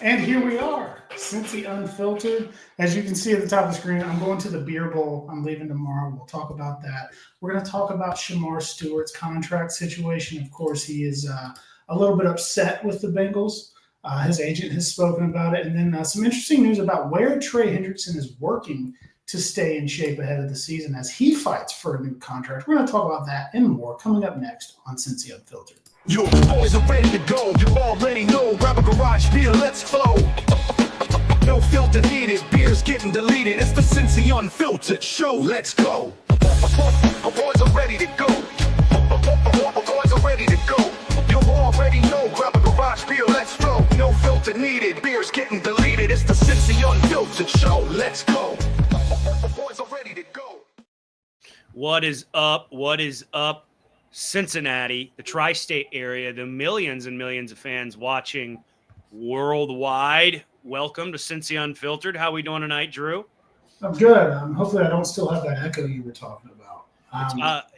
And here we are, Cincy Unfiltered. As you can see at the top of the screen, I'm going to the Beer Bowl. I'm leaving tomorrow. We'll talk about that. We're going to talk about Shemar Stewart's contract situation. Of course, he is a little bit upset with the Bengals. His agent has spoken about it. And then some interesting news about where Trey Hendrickson is working to stay in shape ahead of the season as he fights for a new contract. We're going to talk about that and more coming up next on Cincy Unfiltered. Your boys are ready to go. You already know. Grab a garage beer, let's flow. No filter needed. Beer's getting deleted. It's the Cincy Unfiltered show. Let's go. Our boys are ready to go. Our boys are ready to go. You already know. Grab a garage beer, let's flow. No filter needed. Beer's getting deleted. It's the Cincy Unfiltered show. Let's go. Our boys are ready to go. What is up? What is up? Cincinnati, the tri-state area, the millions and millions of fans watching worldwide. Welcome to Cincy Unfiltered. How are we doing tonight, Drew? I'm good. Hopefully I don't still have that echo you were talking about.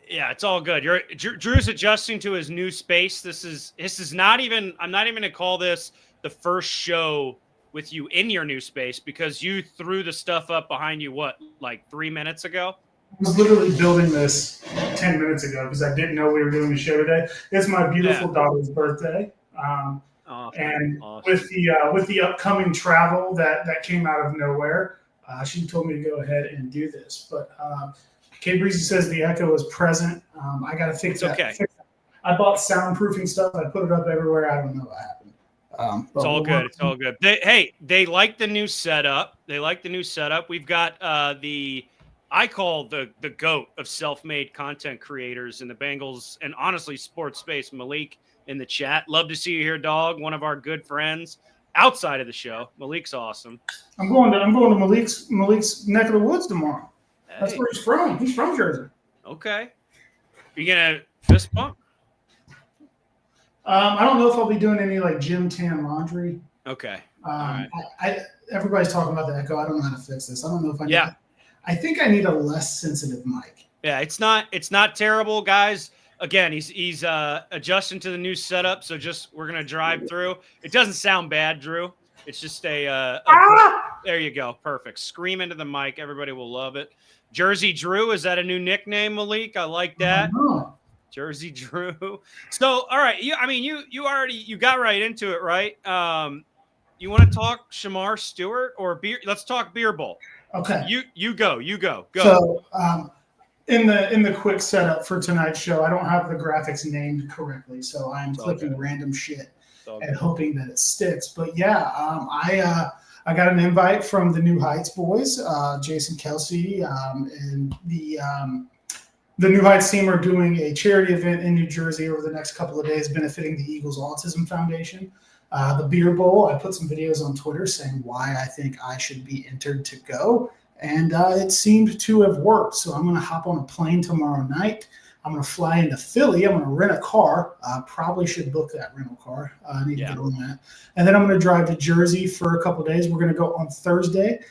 Yeah, it's all good. Drew's adjusting to his new space. This is not even, I'm not even going to call this the first show with you in your new space because you threw the stuff up behind you, like 3 minutes ago? I was literally building this 10 minutes ago because I didn't know we were doing the show today. It's my beautiful daughter's birthday. And with the upcoming travel that came out of nowhere, she told me to go ahead and do this. But Kay Breezy says the echo is present. I got to fix that. Okay. I bought soundproofing stuff. I put it up everywhere. I don't know what happened. It's all good. It's all good. They like the new setup. We've got I call the GOAT of self-made content creators in the Bengals and honestly sports space, Malik in the chat. Love to see you here, dog. One of our good friends outside of the show. Malik's awesome. I'm going to Malik's neck of the woods tomorrow. Hey. That's where he's from. He's from Jersey. Okay. Are you gonna fist bump? I don't know if I'll be doing any like gym tan laundry. Okay. All right. Everybody's talking about the echo. I don't know how to fix this. I don't know if I need I think I need a less sensitive mic. Yeah, it's not terrible, guys. Again, he's adjusting to the new setup, so we're gonna drive through. It doesn't sound bad, Drew. It's just there you go, perfect. Scream into the mic, everybody will love it. Jersey Drew, is that a new nickname, Malik? I like that. Jersey Drew. So, all right, you got right into it, right? You want to talk Shemar Stewart or beer? Let's talk Beer Bowl. Okay. You go. So in the quick setup for tonight's show, I don't have the graphics named correctly, so I'm clicking random shit and hoping that it sticks. But yeah, I got an invite from the New Heights boys, Jason Kelsey, and the New Heights team are doing a charity event in New Jersey over the next couple of days benefiting the Eagles Autism Foundation. The Beer Bowl, I put some videos on Twitter saying why I think I should be entered to go, and it seemed to have worked. So I'm going to hop on a plane tomorrow night. I'm going to fly into Philly. I'm going to rent a car. Probably should book that rental car. I need to get on that. And then I'm going to drive to Jersey for a couple of days. We're going to go on Thursday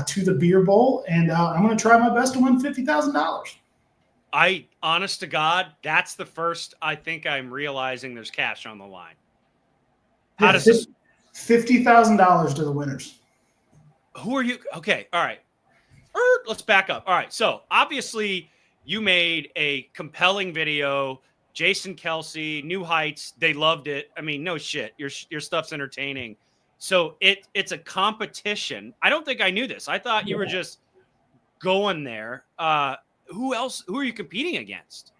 to the Beer Bowl, and I'm going to try my best to win $50,000. Honest to God, that's the first I think I'm realizing there's cash on the line. How does this $50,000 to the winners? Who are you? Okay, all right. Let's back up. All right, so obviously you made a compelling video. Jason Kelsey, New Heights, they loved it. I mean, no shit, your stuff's entertaining. So it's a competition. I don't think I knew this. I thought you were just going there. Who else? Who are you competing against?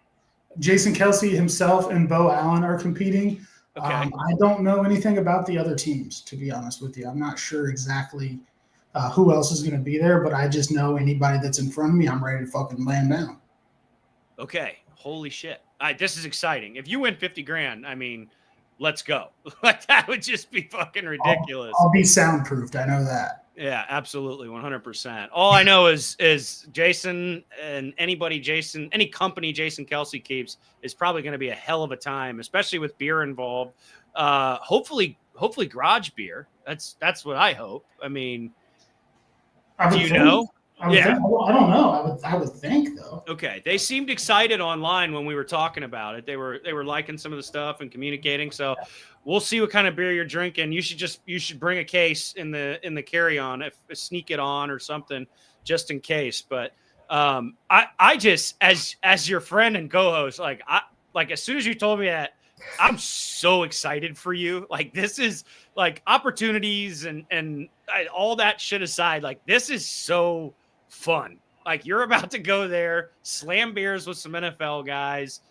Jason Kelsey himself and Bo Allen are competing. Okay. I don't know anything about the other teams, to be honest with you. I'm not sure exactly who else is going to be there, but I just know anybody that's in front of me, I'm ready to fucking lay them down. Okay. Holy shit. This is exciting. If you win 50 grand, I mean, let's go. Like that would just be fucking ridiculous. I'll be soundproofed. I know that. Yeah, absolutely. 100%. All I know is Jason and any company Jason Kelsey keeps is probably going to be a hell of a time, especially with beer involved. Hopefully garage beer. That's what I hope. I mean, do you know? I would think, I don't know. I would think though. Okay, they seemed excited online when we were talking about it. They were liking some of the stuff and communicating. So we'll see what kind of beer you're drinking. You should bring a case in the carry on, if sneak it on or something, just in case. But I just as your friend and co-host, like as soon as you told me that, I'm so excited for you. Like, this is like opportunities and all that shit aside. Like, this is so fun. Like, you're about to go there, slam beers with some NFL guys.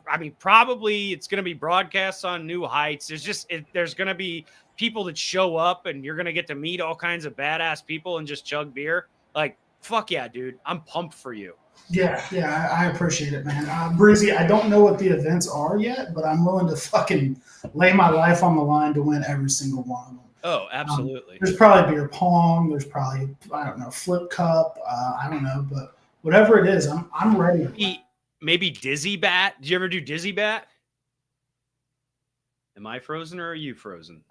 I mean, probably it's going to be broadcasts on New Heights. There's going to be people that show up, and you're going to get to meet all kinds of badass people and just chug beer. Like, fuck yeah, dude. I'm pumped for you. Yeah, I appreciate it, man. Breezy, I don't know what the events are yet, but I'm willing to fucking lay my life on the line to win every single one of them. Oh, absolutely. There's probably beer pong. There's probably, I don't know, flip cup. I don't know, but whatever it is, I'm ready. Maybe dizzy bat. Did you ever do dizzy bat? Am I frozen or are you frozen?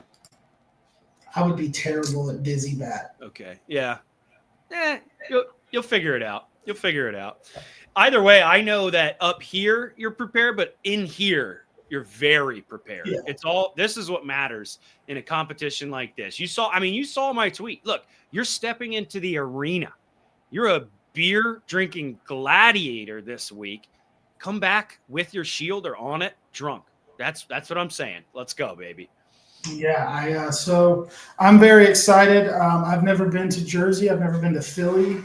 I would be terrible at dizzy bat. Okay, yeah. You'll figure it out. You'll figure it out. Either way, I know that up here you're prepared, but in here you're very prepared. Yeah. This is what matters in a competition like this. You saw my tweet. Look, you're stepping into the arena. You're a beer drinking gladiator this week. Come back with your shield or on it drunk. That's what I'm saying. Let's go, baby. Yeah, so I'm very excited. I've never been to Jersey. I've never been to Philly.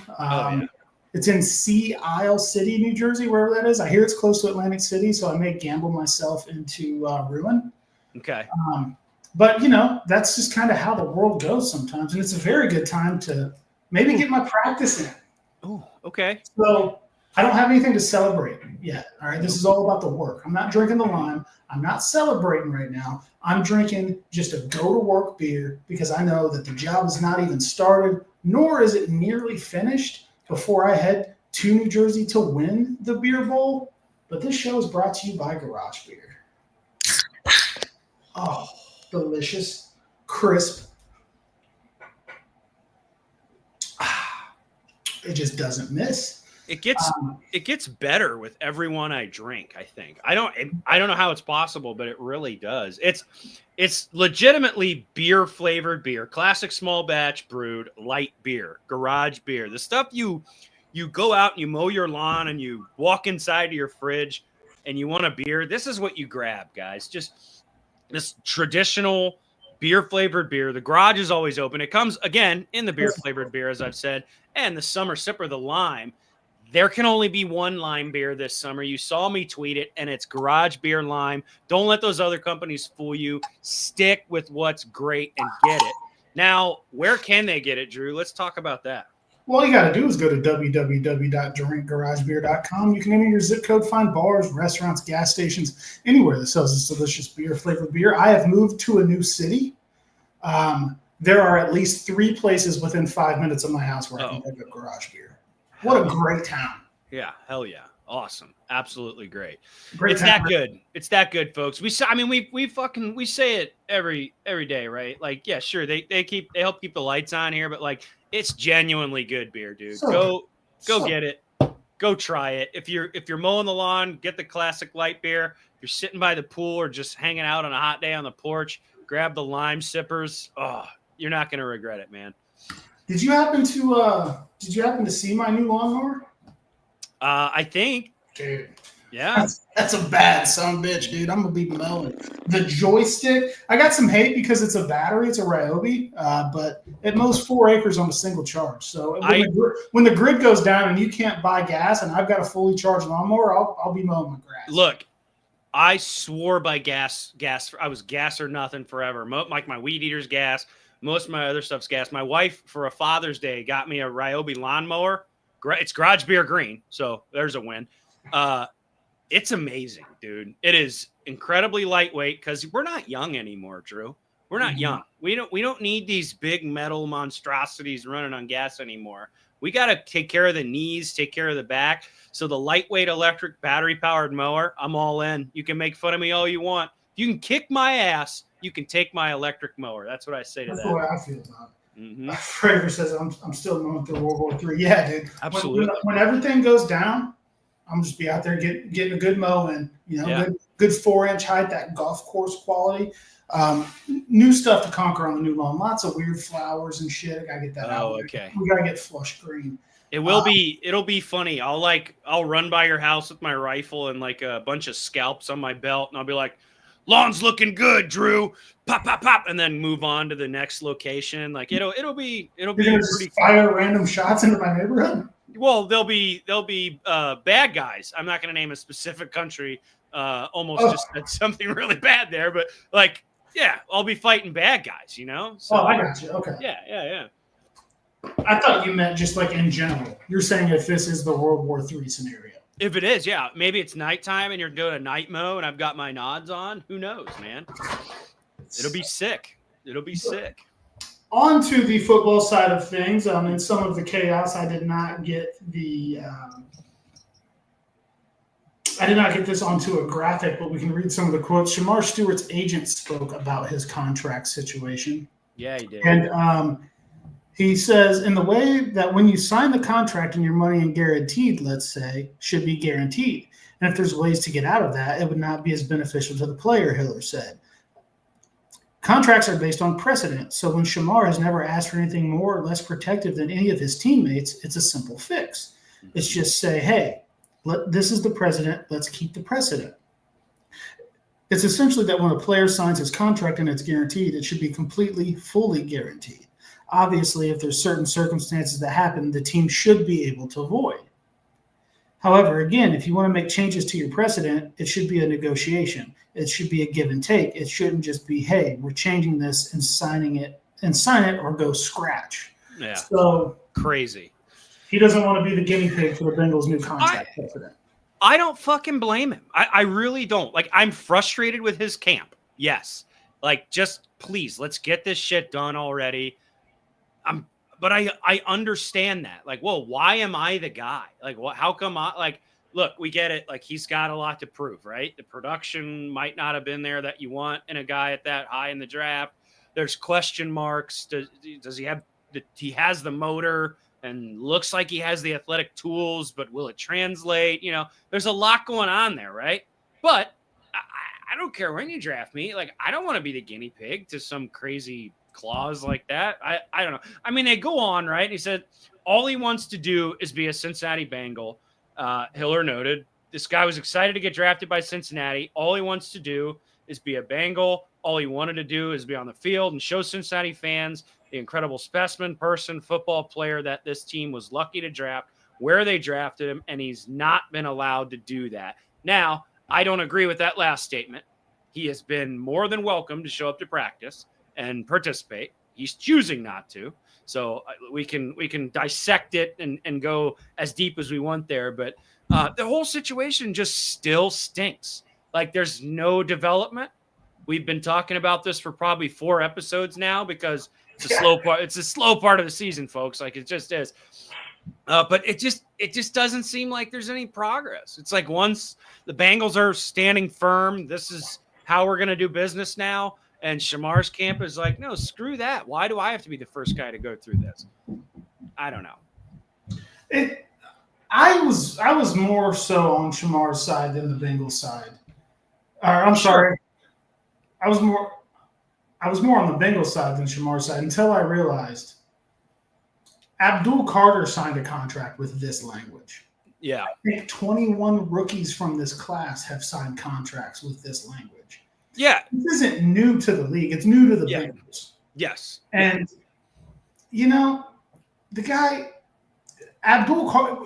It's in Sea Isle City, New Jersey, wherever that is. I hear it's close to Atlantic City, so I may gamble myself into ruin. Okay. But, that's just kind of how the world goes sometimes. And it's a very good time to maybe get my practice in. Oh, okay. So I don't have anything to celebrate yet. All right. This is all about the work. I'm not drinking the lime. I'm not celebrating right now. I'm drinking just a go-to-work beer because I know that the job is not even started, nor is it nearly finished before I head to New Jersey to win the beer bowl. But this show is brought to you by Garage Beer. Oh, delicious, crisp. It just doesn't miss. It gets better with every one I drink, I think. I don't know how it's possible, but it really does. It's legitimately beer flavored beer, classic small batch brewed light beer, garage beer. The stuff you go out and you mow your lawn and you walk inside to your fridge and you want a beer. This is what you grab, guys. Just this traditional beer flavored beer. The garage is always open. It comes again in the beer flavored beer, as I've said, and the summer sipper, the lime. There can only be one lime beer this summer. You saw me tweet it, and it's Garage Beer Lime. Don't let those other companies fool you. Stick with what's great and get it. Now, where can they get it, Drew? Let's talk about that. Well, all you got to do is go to www.drinkgaragebeer.com. You can enter your zip code, find bars, restaurants, gas stations, anywhere that sells this delicious beer-flavored beer. I have moved to a new city. There are at least 3 places within 5 minutes of my house where I can pick up Garage Beer. What a great town. Yeah, hell yeah. Awesome. Absolutely great. Great town. That good. It's that good, folks. We say it every day, right? Like, yeah, sure. They help keep the lights on here, but like it's genuinely good beer, dude. Go get it. Go try it. If you're mowing the lawn, get the classic light beer. If you're sitting by the pool or just hanging out on a hot day on the porch, grab the lime sippers. Oh, you're not going to regret it, man. Did you happen to see my new lawnmower? I think. Dude. Yeah. That's a bad son of a bitch, dude. I'm going to be mowing. The joystick, I got some hate because it's a battery. It's a Ryobi, but it mows 4 acres on a single charge. So when the grid goes down and you can't buy gas and I've got a fully charged lawnmower, I'll be mowing my grass. Look, I swore by gas. I was gas or nothing forever. Like my weed eater's gas. Most of my other stuff's gas. My wife, for a Father's Day, got me a Ryobi lawnmower. It's Garage Beer Green, so there's a win. It's amazing, dude. It is incredibly lightweight because we're not young anymore, Drew. We're not young. We don't need these big metal monstrosities running on gas anymore. We got to take care of the knees, take care of the back. So the lightweight electric battery-powered mower, I'm all in. You can make fun of me all you want. You can kick my ass. You can take my electric mower. That's what I say to that. That's the way I feel about it. Mm-hmm. Fraser says, I'm still going through World War III. Yeah, dude. Absolutely. When everything goes down, I'm just be out there getting a good mow in, good 4-inch height, that golf course quality. New stuff to conquer on the new lawn. Lots of weird flowers and shit. I gotta get that out. Okay. We gotta get flush green. It'll be funny. I'll run by your house with my rifle and like a bunch of scalps on my belt, and I'll be like, "Lawn's looking good, Drew." Pop, pop, pop, and then move on to the next location. Like it'll be pretty fire random shots into my neighborhood. Well, they'll be bad guys. I'm not going to name a specific country. Just said something really bad there, but like, yeah, I'll be fighting bad guys. So, I got you. Okay. Yeah. I thought you meant just like in general. You're saying if this is the World War III scenario. If it is, yeah, maybe it's nighttime and you're doing a night mow and I've got my nods on. Who knows, man? It'll be sick. On to the football side of things. In some of the chaos, I did not get this onto a graphic, but we can read some of the quotes. Shemar Stewart's agent spoke about his contract situation. Yeah, he did. And he says, in the way that when you sign the contract and your money and guaranteed, let's say, should be guaranteed. And if there's ways to get out of that, it would not be as beneficial to the player, Hiller said. Contracts are based on precedent. So when Shemar has never asked for anything more or less protective than any of his teammates, it's a simple fix. It's just say, hey, this is the precedent. Let's keep the precedent. It's essentially that when a player signs his contract and it's guaranteed, it should be completely, fully guaranteed. Obviously, if there's certain circumstances that happen, the team should be able to avoid. However, again, if you want to make changes to your precedent, it should be a negotiation. It should be a give and take. It shouldn't just be, hey, we're changing this and sign it or go scratch. Yeah. So crazy. He doesn't want to be the guinea pig for the Bengals' new contract precedent. I don't fucking blame him. I really don't. Like, I'm frustrated with his camp. Yes. Like, just please, let's get this shit done already. But I understand that. Like, well, why am I the guy? Like, how come look, we get it. Like, he's got a lot to prove, right? The production might not have been there that you want in a guy at that high in the draft. There's question marks. Does he has the motor and looks like he has the athletic tools, but will it translate? There's a lot going on there, right? But I don't care when you draft me. Like, I don't want to be the guinea pig to some crazy clause like that. I don't know. I mean, they go on, right? He said all he wants to do is be a Cincinnati Bengal. Hiller noted this guy was excited to get drafted by Cincinnati. All he wants to do is be a Bengal. All he wanted to do is be on the field and show Cincinnati fans the incredible specimen, person, football player that this team was lucky to draft, where they drafted him, and he's not been allowed to do that. Now, I don't agree with that last statement. He has been more than welcome to show up to practice and participate. He's choosing not to. So we can dissect it and go as deep as we want there. But the whole situation just still stinks. Like, there's no development. We've been talking about this for probably 4 episodes now because it's a slow part. It's a slow part of the season, folks. Like, it just is. But it just doesn't seem like there's any progress. It's like once the Bengals are standing firm, this is how we're going to do business now. And Shemar's camp is like, no, screw that. Why do I have to be the first guy to go through this? I don't know. I was more so on Shemar's side than the Bengals side. I'm sorry. I was more on the Bengals side than Shemar's side until I realized Abdul Carter signed a contract with this language. Yeah. I think 21 rookies from this class have signed contracts with this language. Yeah. This isn't new to the league. It's new to the Bengals. Yes. And, the guy,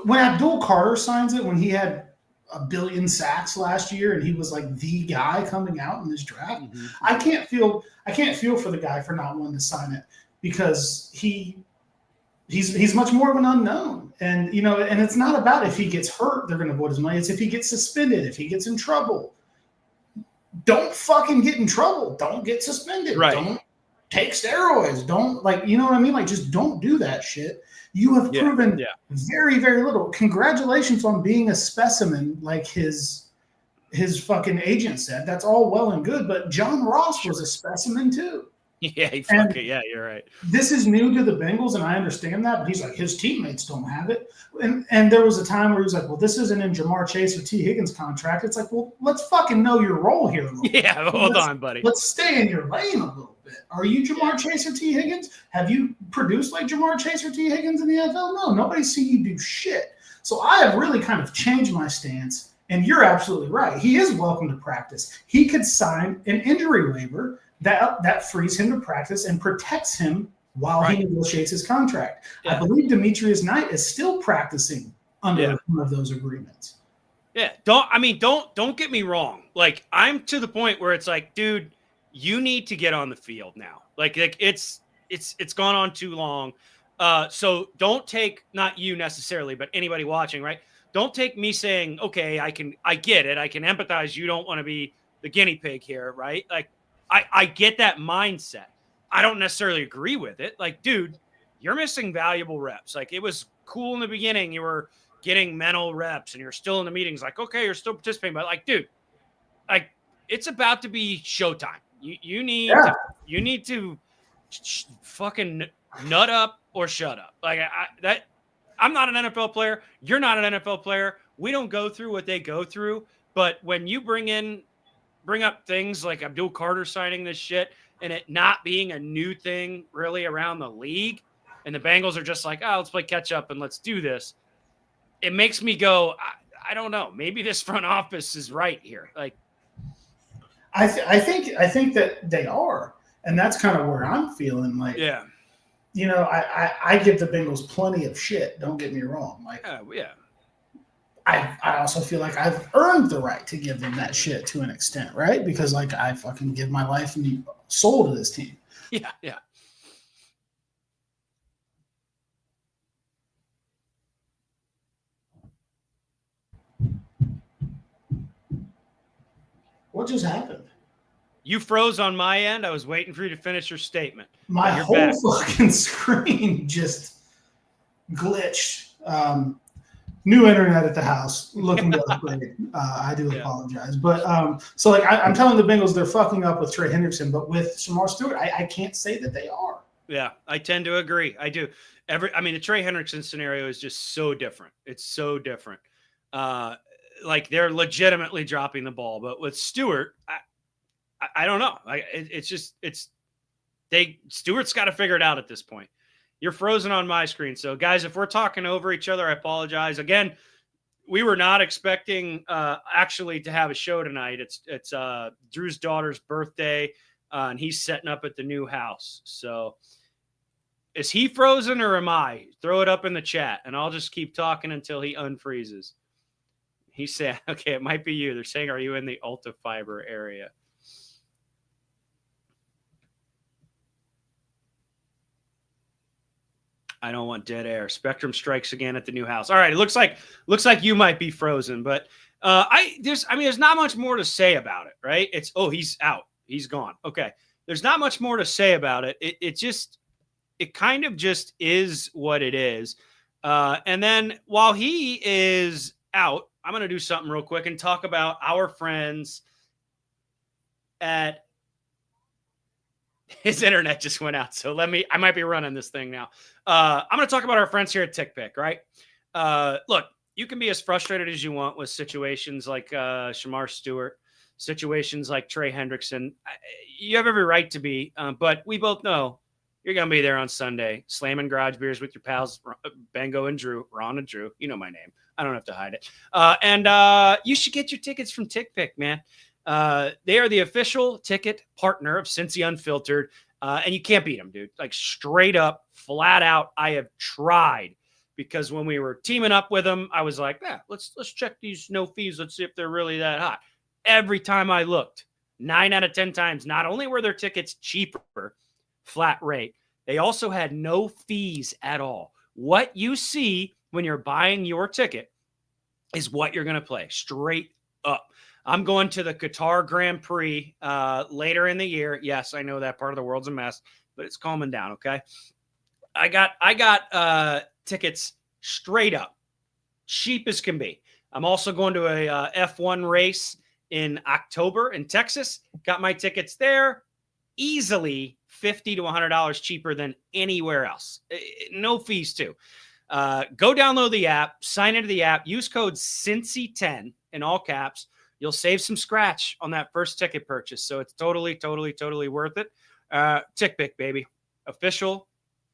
when Abdul Carter signs it, when he had 1 billion sacks last year and he was like the guy coming out in this draft, Mm-hmm. I can't feel for the guy for not wanting to sign it because he's much more of an unknown. And, and it's not about if he gets hurt, they're going to void his money. It's if he gets suspended, if he gets in trouble. Don't fucking get in trouble. Don't get suspended. Right. Don't take steroids. Don't you know what I mean? Like, just don't do that shit. You have proven very, very little. Congratulations on being a specimen, like his fucking agent said. That's all well and good, but John Ross was a specimen too. Yeah, yeah, you're right. This is new to the Bengals, and I understand that, but he's like, his teammates don't have it. And there was a time where he was like, well, this isn't in Jamar Chase or T. Higgins' contract. It's like, well, let's fucking know your role here a little bit. Yeah, hold on, buddy. Let's stay in your lane a little bit. Are you Jamar Chase or T. Higgins? Have you produced like Jamar Chase or T. Higgins in the NFL? No, nobody's seen you do shit. So I have really kind of changed my stance, and you're absolutely right. He is welcome to practice. He could sign an injury waiver that frees him to practice and protects him while he negotiates his contract. Yeah. I believe Demetrius Knight is still practicing under one of those agreements. Yeah, don't get me wrong. Like, I'm to the point where it's like, dude, you need to get on the field now. Like it's gone on too long. So don't take, not you necessarily, but anybody watching, right? Don't take me saying, okay, I get it. I can empathize. You don't want to be the guinea pig here, right? Like, I get that mindset. I don't necessarily agree with it. Like, dude, you're missing valuable reps. Like, it was cool in the beginning. You were getting mental reps and you're still in the meetings. Like, okay, you're still participating. But like, dude, like, it's about to be showtime. You need to fucking nut up or shut up. Like, I'm not an NFL player. You're not an NFL player. We don't go through what they go through. But when you bring up things like Abdul Carter signing this shit and it not being a new thing really around the league, and the Bengals are just like, oh, let's play catch up and let's do this. It makes me go, I don't know. Maybe this front office is right here. Like, I think that they are, and that's kind of where I'm feeling like, yeah, you know, I give the Bengals plenty of shit. Don't get me wrong. Like, yeah. I also feel like I've earned the right to give them that shit to an extent, right? Because like I fucking give my life and soul to this team. Yeah, yeah. What just happened? You froze on my end. I was waiting for you to finish your statement. My whole fucking screen just glitched. New internet at the house, looking to upgrade. I do apologize. But so like I'm telling the Bengals they're fucking up with Trey Hendrickson, but with Shemar Stewart, I can't say that they are. Yeah, I tend to agree. I do. The Trey Hendrickson scenario is just so different. It's so different. Like they're legitimately dropping the ball, but with Stewart, I don't know. Stewart's got to figure it out at this point. You're frozen on my screen. So guys, if we're talking over each other, I apologize. Again, we were not expecting actually to have a show tonight. It's Drew's daughter's birthday, and he's setting up at the new house. So is he frozen or am I? Throw it up in the chat, and I'll just keep talking until he unfreezes. He said, okay, it might be you. They're saying, are you in the Ulta Fiber area? I don't want dead air. Spectrum strikes again at the new house. All right, it looks like you might be frozen, but there's not much more to say about it, right? He's out. He's gone. Okay. There's not much more to say about it. It kind of just is what it is. And then while he is out, I'm going to do something real quick and talk about our friends at his internet just went out. So I might be running this thing now. I'm going to talk about our friends here at TickPick, right? Look, you can be as frustrated as you want with situations like Shemar Stewart, situations like Trey Hendrickson. You have every right to be, but we both know you're going to be there on Sunday, slamming garage beers with your pals, Bengo and Drew, Ron and Drew. You know my name. I don't have to hide it. And you should get your tickets from TickPick, man. They are the official ticket partner of Cincy Unfiltered, and you can't beat them, dude. Like straight up, flat out. I have tried because when we were teaming up with them, I was like, let's check these no fees. Let's see if they're really that hot. Every time I looked, 9 out of 10 times, not only were their tickets cheaper, flat rate, they also had no fees at all. What you see when you're buying your ticket is what you're going to play straight up. I'm going to the Qatar Grand Prix later in the year. Yes, I know that part of the world's a mess, but it's calming down, okay? I got tickets straight up, cheap as can be. I'm also going to a F1 race in October in Texas. Got my tickets there. easily $50 to $100 cheaper than anywhere else. No fees too. Go download the app, sign into the app, use code Cincy10 in all caps. You'll save some scratch on that first ticket purchase. So it's totally, totally, totally worth it. TickPick, baby. Official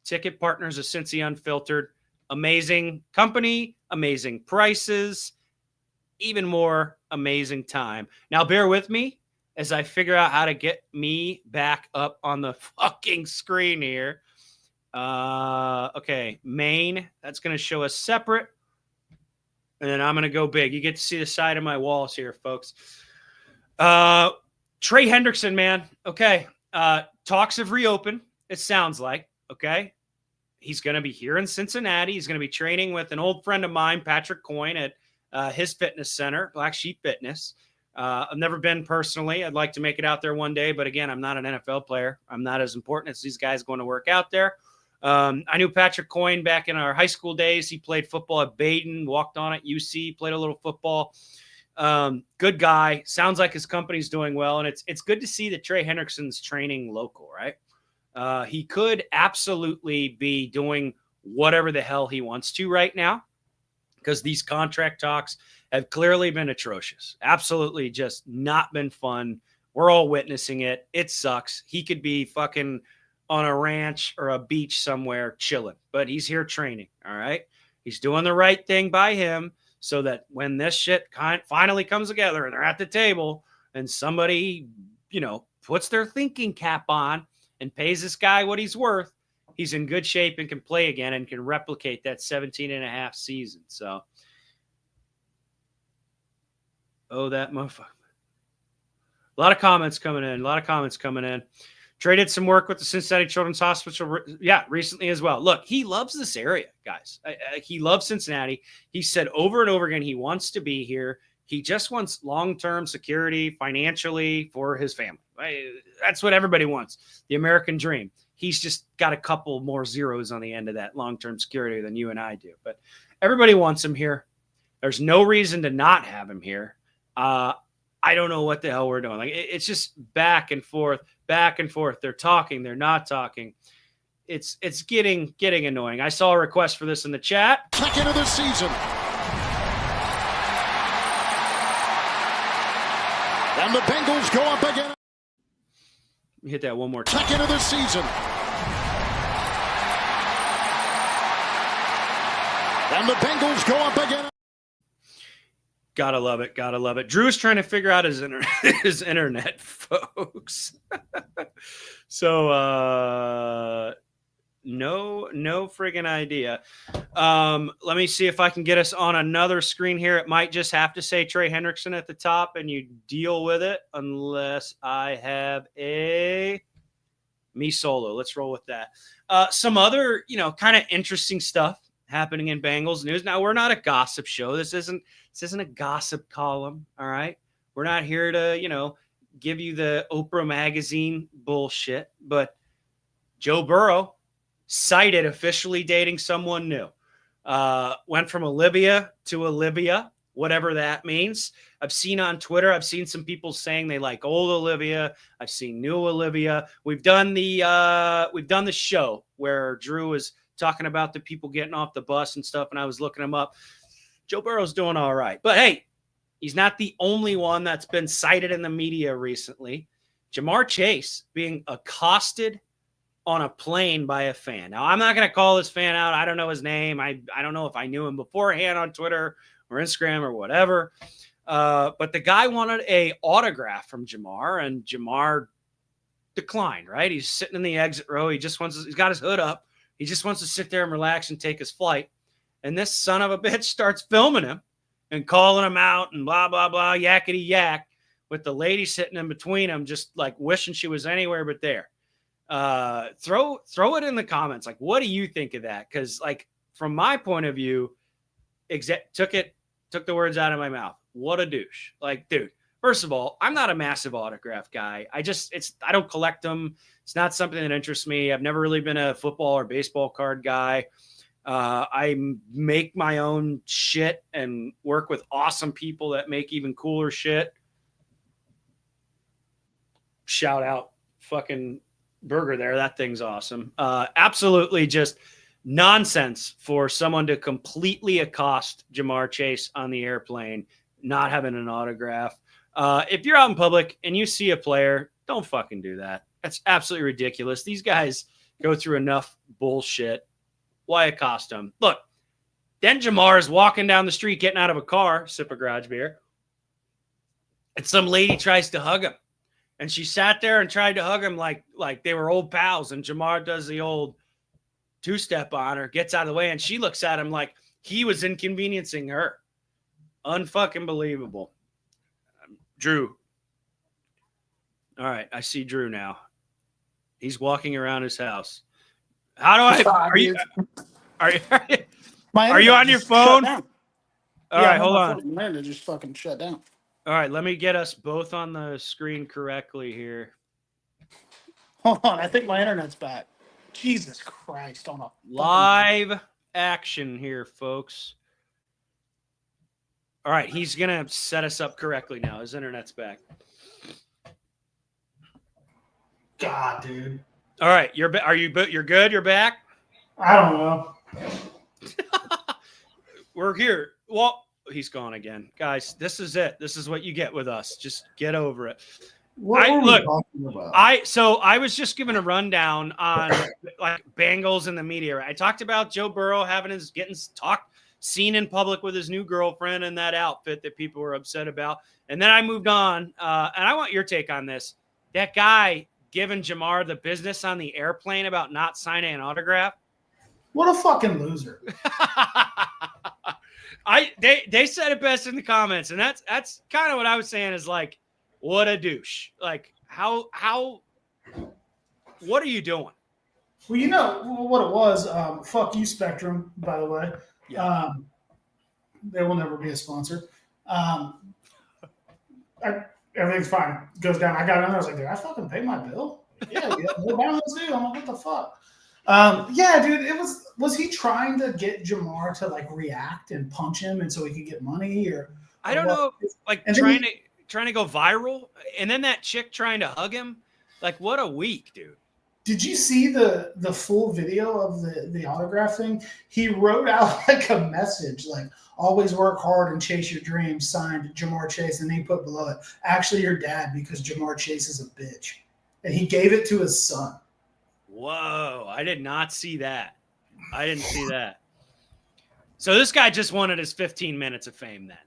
ticket partners of Cincy Unfiltered. Amazing company, amazing prices, even more amazing time. Now, bear with me as I figure out how to get me back up on the fucking screen here. Okay, main. That's going to show us separate. And then I'm going to go big. You get to see the side of my walls here, folks. Trey Hendrickson, man. Okay. Talks have reopened, it sounds like. Okay. He's going to be here in Cincinnati. He's going to be training with an old friend of mine, Patrick Coyne, at his fitness center, Black Sheep Fitness. I've never been personally. I'd like to make it out there one day. But again, I'm not an NFL player. I'm not as important as these guys going to work out there. I knew Patrick Coyne back in our high school days. He played football at Baden, walked on at UC, played a little football. Good guy. Sounds like his company's doing well. And it's good to see that Trey Hendrickson's training local, right? He could absolutely be doing whatever the hell he wants to right now, because these contract talks have clearly been atrocious. Absolutely just not been fun. We're all witnessing it. It sucks. He could be fucking on a ranch or a beach somewhere chilling, but he's here training. All right. He's doing the right thing by him so that when this shit finally comes together and they're at the table and somebody, puts their thinking cap on and pays this guy what he's worth, he's in good shape and can play again and can replicate that 17 and a half season. So, that motherfucker. A lot of comments coming in. Trey did some work with the Cincinnati Children's Hospital, recently as well. Look, he loves this area, guys. He loves Cincinnati. He said over and over again he wants to be here. He just wants long-term security financially for his family. That's what everybody wants, the American dream. He's just got a couple more zeros on the end of that long-term security than you and I do. But everybody wants him here. There's no reason to not have him here. I don't know what the hell we're doing. It's just back and forth. They're talking. They're not talking. It's getting annoying. I saw a request for this in the chat. Second of the season. And the Bengals go up again. Let me hit that one more time. Second of the season. And the Bengals go up again. Gotta love it. Drew's trying to figure out his internet, folks. So, no friggin' idea. Let me see if I can get us on another screen here. It might just have to say Trey Hendrickson at the top, and you deal with it unless I have me solo. Let's roll with that. Some other, kind of interesting stuff happening in Bengals news. Now, we're not a gossip show. This isn't a gossip column, all right? We're not here to, give you the Oprah magazine bullshit, but Joe Burrow cited officially dating someone new. Went from Olivia to Olivia, whatever that means. I've seen on Twitter, I've seen some people saying they like old Olivia. I've seen new Olivia. We've done the show where Drew is talking about the people getting off the bus and stuff, and I was looking them up. Joe Burrow's doing all right. But hey, he's not the only one that's been cited in the media recently. Shemar Chase being accosted on a plane by a fan. Now, I'm not going to call this fan out. I don't know his name. I don't know if I knew him beforehand on Twitter or Instagram or whatever. But the guy wanted a autograph from Shemar, and Shemar declined, right? He's sitting in the exit row. He's got his hood up. He just wants to sit there and relax and take his flight. And this son of a bitch starts filming him and calling him out and blah, blah, blah, yakety yak, with the lady sitting in between them, just like wishing she was anywhere but there. Throw it in the comments. Like, what do you think of that? Because, like, from my point of view, took the words out of my mouth. What a douche. Like, dude, first of all, I'm not a massive autograph guy. I don't collect them. It's not something that interests me. I've never really been a football or baseball card guy. I make my own shit and work with awesome people that make even cooler shit. Shout out fucking burger there. That thing's awesome. Absolutely just nonsense for someone to completely accost Ja'Marr Chase on the airplane, not having an autograph. If you're out in public and you see a player, don't fucking do that. That's absolutely ridiculous. These guys go through enough bullshit. Why accost them? Look, then Ja'Marr is walking down the street, getting out of a car, sip a garage beer, and some lady tries to hug him. And she sat there and tried to hug him like they were old pals. And Ja'Marr does the old two-step on her, gets out of the way, and she looks at him like he was inconveniencing her. Unfucking believable. Drew. All right, I see Drew now. He's walking around his house. How do I? Are you on your phone? All right, hold on. My internet just fucking shut down. All right, let me get us both on the screen correctly here. Hold on, I think my internet's back. Jesus Christ, on a live action here, folks. All right, he's gonna set us up correctly now. His internet's back. God, dude. All right, you're good? You're back? I don't know. We're here. Well, he's gone again. Guys, this is it. This is what you get with us. Just get over it. What are we talking about? I was just giving a rundown on like Bengals and the media. I talked about Joe Burrow seen in public with his new girlfriend in that outfit that people were upset about. And then I moved on. And I want your take on this. That guy giving Ja'Marr the business on the airplane about not signing an autograph. What a fucking loser. They said it best in the comments, and that's kind of what I was saying is like, what a douche. Like, how what are you doing? Well, you know what it was. Fuck you, Spectrum, by the way. Yeah. They will never be a sponsor. Everything's fine. Goes down. I got in there. I was like, did I fucking pay my bill? Yeah, no balance due. I'm like, what the fuck? Yeah, dude, was he trying to get Ja'Marr to like react and punch him and so he could get money or I don't know, like trying to go viral, and then that chick trying to hug him? Like, what a week, dude. Did you see the full video of the autograph thing? He wrote out like a message like, always work hard and chase your dreams, signed Ja'Marr Chase, and he put below it, actually your dad, because Ja'Marr Chase is a bitch. And he gave it to his son. Whoa, I did not see that. I didn't see that. So this guy just wanted his 15 minutes of fame then.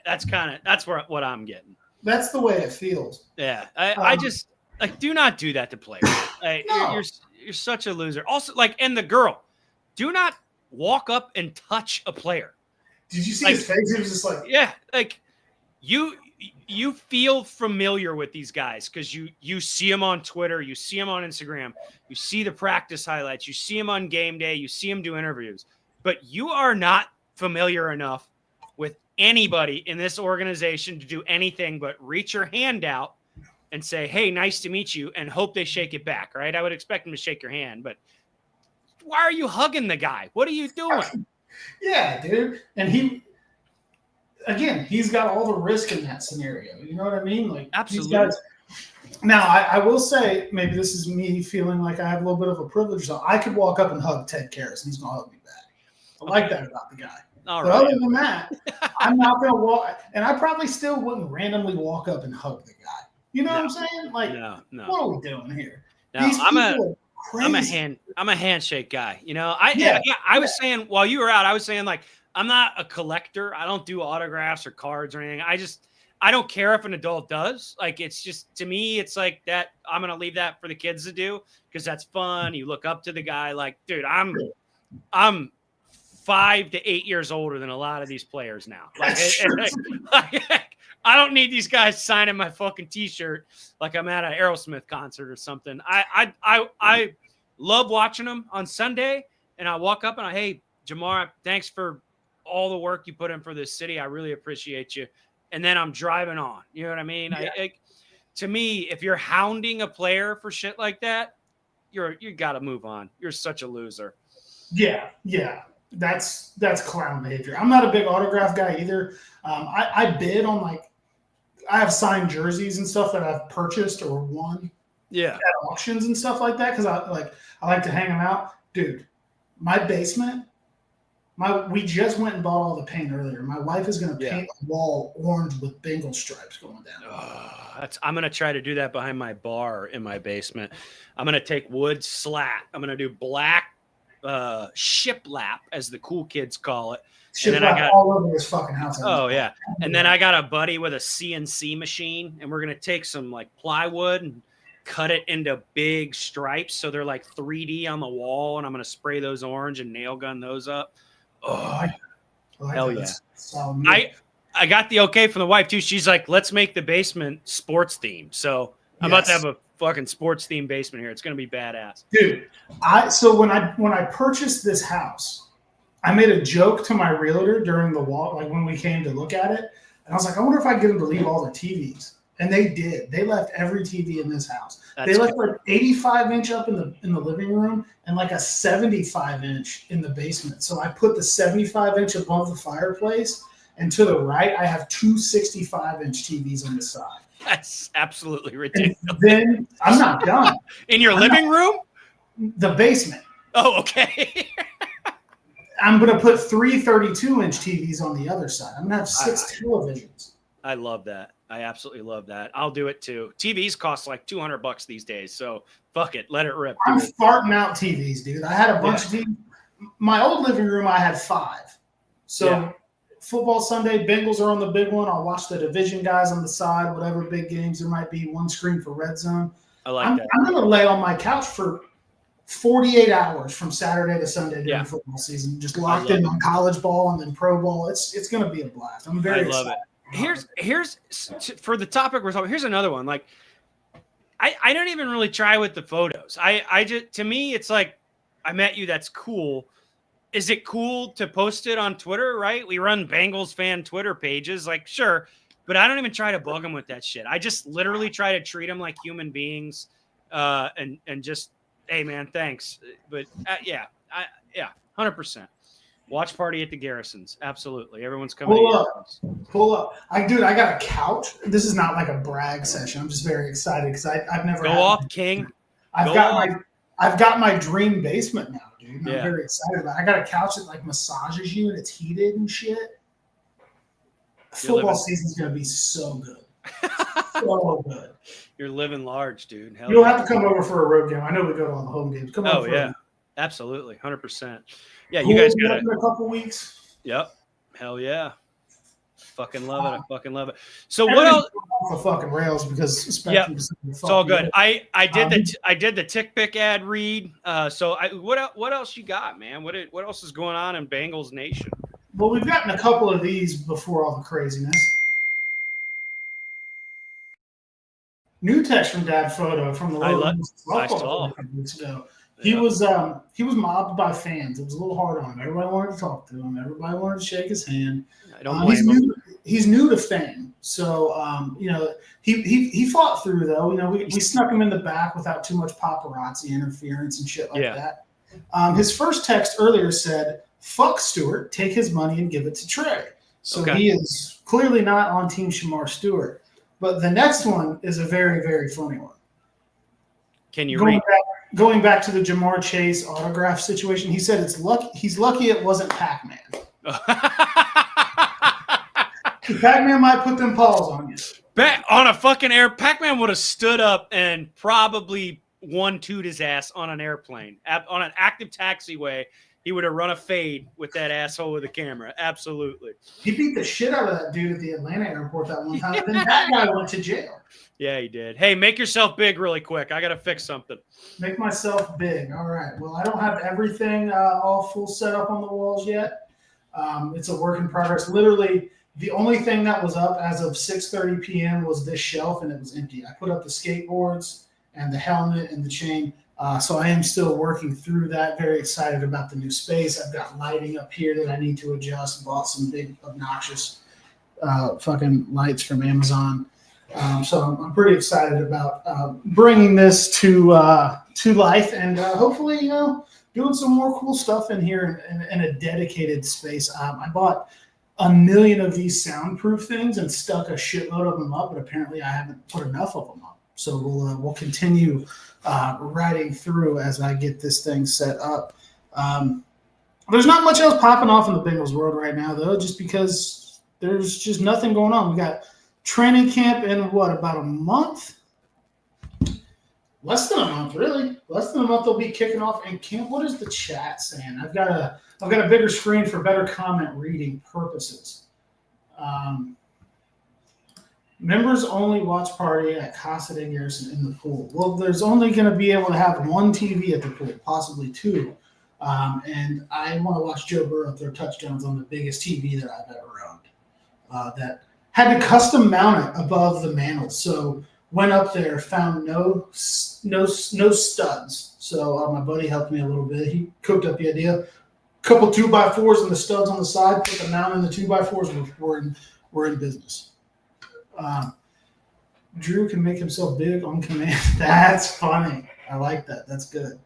That's what I'm getting. That's the way it feels. Yeah. I just like, do not do that to players. Like, No. You're such a loser. Also, like, and the girl, do not walk up and touch a player. Did you see his face? He was just like, yeah, like you feel familiar with these guys because you see them on Twitter, you see them on Instagram, you see the practice highlights, you see them on game day, you see them do interviews, but you are not familiar enough with anybody in this organization to do anything but reach your hand out and say, hey, nice to meet you, and hope they shake it back, right? I would expect them to shake your hand, but why are you hugging the guy? What are you doing? yeah, dude. And he's got all the risk in that scenario. You know what I mean? Like, absolutely. Now, I will say, maybe this is me feeling like I have a little bit of a privilege. So I could walk up and hug Ted Karras, and he's going to hug me back. I like that about the guy. All but right. other than that, I'm not going to walk. And I probably still wouldn't randomly walk up and hug the guy. You know what I'm saying? Like, no. What are we doing here? No, These I'm a handshake guy. You know, I was saying while you were out, I was saying like, I'm not a collector. I don't do autographs or cards or anything. I don't care if an adult does. Like, it's just, to me, it's like that. I'm going to leave that for the kids to do because that's fun. You look up to the guy. Like, dude, I'm 5 to 8 years older than a lot of these players now. Like, I don't need these guys signing my fucking t-shirt like I'm at an Aerosmith concert or something. I love watching them on Sunday, and I walk up and hey, Ja'Marr, thanks for all the work you put in for this city. I really appreciate you. And then I'm driving on. You know what I mean? Yeah. To me, if you're hounding a player for shit like that, you got to move on. You're such a loser. Yeah. That's clown behavior. I'm not a big autograph guy either. I bid on I have signed jerseys and stuff that I've purchased or won Yeah. at auctions and stuff like that because I like to hang them out. Dude, my basement, we just went and bought all the paint earlier. My wife is going to paint a wall orange with Bengal stripes going down. I'm going to try to do that behind my bar in my basement. I'm going to take wood slat. I'm going to do black shiplap, as the cool kids call it. Shiplap all over this fucking house. Oh, yeah. And then I got a buddy with a CNC machine, and we're going to take some like plywood and cut it into big stripes so they're like 3D on the wall, and I'm going to spray those orange and nail gun those up. Oh, hell yeah. I got the okay from the wife too. She's like, let's make the basement sports themed. So I'm about to have a fucking sports themed basement here. It's going to be badass. Dude, so when I purchased this house, I made a joke to my realtor during the walk, like when we came to look at it. And I was like, I wonder if I can get them to leave all their TVs. And they did. They left every TV in this house. They left like 85-inch up in the living room and like a 75-inch in the basement. So I put the 75-inch above the fireplace, and to the right, I have two 65-inch TVs on the side. That's absolutely ridiculous. And then I'm not done. In your living room? The basement. Oh, okay. I'm going to put three 32-inch TVs on the other side. I'm going to have 6 televisions. I love that. I absolutely love that. I'll do it too. TVs cost like $200 these days, so fuck it, let it rip. I'm farting out TVs, dude. I had a bunch of TVs. My old living room, I had 5. So football Sunday, Bengals are on the big one. I'll watch the division guys on the side, whatever big games there might be. One screen for Red Zone. I like that. I'm going to lay on my couch for 48 hours from Saturday to Sunday during football season, just locked in on college ball and then pro ball. It's going to be a blast. I'm very excited. It. Here's for the topic we're talking. Here's another one. Like, I don't even really try with the photos. I just, to me, it's like, I met you. That's cool. Is it cool to post it on Twitter? Right? We run Bengals fan Twitter pages. Like, sure, but I don't even try to bug them with that shit. I just literally try to treat them like human beings, and just, hey man, thanks. But 100%. Watch party at the Garrisons. Absolutely. Everyone's coming. Pull up. I got a couch. This is not like a brag session. I'm just very excited because I've never King. I've got my dream basement now, dude. I'm very excited about it. I got a couch that like massages you and it's heated and shit. Football season's gonna be so good. So good. You're living large, dude. You'll have to come over for a road game. I know we go to all the home games. Come over. Absolutely. 100%. Yeah, you guys got it. In a couple weeks. Yep. Hell yeah. Fucking love it. I fucking love it. So what else? Off the fucking rails because it's all good. I did the tick pick ad read. What else you got, man? What else is going on in Bengals Nation? Well, we've gotten a couple of these before all the craziness. New text from Dad Photo from the I saw. Weeks ago. He was mobbed by fans. It was a little hard on him. Everybody wanted to talk to him. Everybody wanted to shake his hand. I don't blame him. He's new to fame, so he fought through though. We snuck him in the back without too much paparazzi interference and shit like that. His first text earlier said, "Fuck Stewart, take his money and give it to Trey." So he is clearly not on Team Shemar Stewart. But the next one is a very, very funny one. Can you read? Going back to the Jamar Chase autograph situation, he said he's lucky it wasn't Pac-Man. Pac-Man might put them paws on you. On a fucking Pac-Man would have stood up and probably 1-2'd his ass on an airplane. On an active taxiway, he would have run a fade with that asshole with the camera. Absolutely. He beat the shit out of that dude at the Atlanta airport that one time, and then that guy went to jail. Yeah, he did. Hey, make yourself big really quick. I got to fix something. Make myself big. All right. Well, I don't have everything all full set up on the walls yet. It's a work in progress. Literally, the only thing that was up as of 6:30 p.m. was this shelf, and it was empty. I put up the skateboards and the helmet and the chain. So I am still working through that. Very excited about the new space. I've got lighting up here that I need to adjust. Bought some big obnoxious fucking lights from Amazon. So I'm pretty excited about bringing this to life and hopefully, doing some more cool stuff in here in a dedicated space. I bought 1 million of these soundproof things and stuck a shitload of them up, but apparently I haven't put enough of them up. So we'll continue riding through as I get this thing set up. There's not much else popping off in the Bengals world right now, though, just because there's just nothing going on. We got training camp in about a month? Less than a month, really. Less than a month they'll be kicking off. And camp, what is the chat saying? I've got a bigger screen for better comment reading purposes. Members only watch party at Casa de Garrison in the pool. Well, there's only going to be able to have one TV at the pool, possibly two. And I want to watch Joe Burrow throw touchdowns on the biggest TV that I've ever owned. That had to custom mount it above the mantle. So went up there, found no studs. So my buddy helped me a little bit. He cooked up the idea. Couple 2x4s and the studs on the side. Put the mount in the 2x4s. We're in business. Drew can make himself big on command. That's funny. I like that. That's good.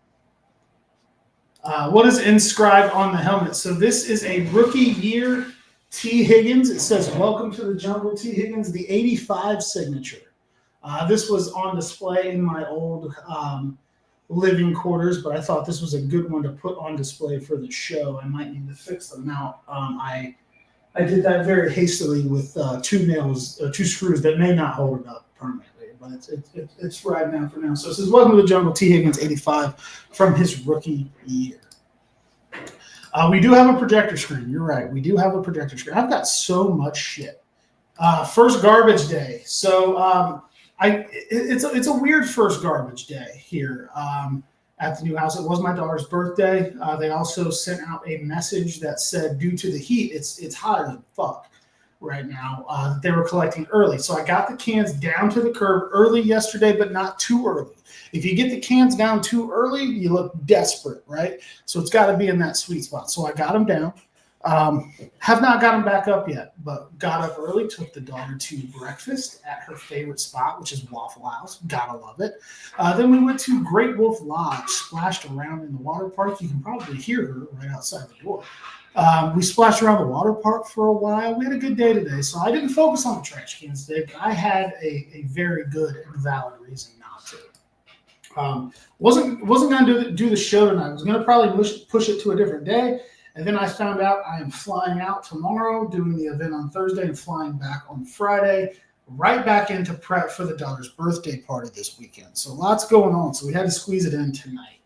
What is inscribed on the helmet? So this is a rookie year T. Higgins. It says, "Welcome to the jungle, T. Higgins," the 85 signature. This was on display in my old living quarters, but I thought this was a good one to put on display for the show. I might need to fix the mount. I did that very hastily with two screws that may not hold it up permanently, but it's right now for now. So it says, "Welcome to the jungle, T. Higgins, 85 from his rookie year." We do have a projector screen. You're right. We do have a projector screen. I've got so much shit. First garbage day. So it's a weird first garbage day here at the new house. It was my daughter's birthday. They also sent out a message that said, due to the heat, it's hotter than fuck right now, that they were collecting early. So I got the cans down to the curb early yesterday, but not too early. If you get the cans down too early, you look desperate, right? So it's got to be in that sweet spot. So I got them down. Have not got them back up yet, but got up early, took the daughter to breakfast at her favorite spot, which is Waffle House. Gotta love it. Then we went to Great Wolf Lodge, splashed around in the water park. You can probably hear her right outside the door. We splashed around the water park for a while. We had a good day today, so I didn't focus on the trash cans today, but I had a very good and valid reason not to. Wasn't going to do the show tonight. I was going to probably push it to a different day. And then I found out I am flying out tomorrow, doing the event on Thursday, and flying back on Friday, right back into prep for the daughter's birthday party this weekend. So lots going on. So we had to squeeze it in tonight.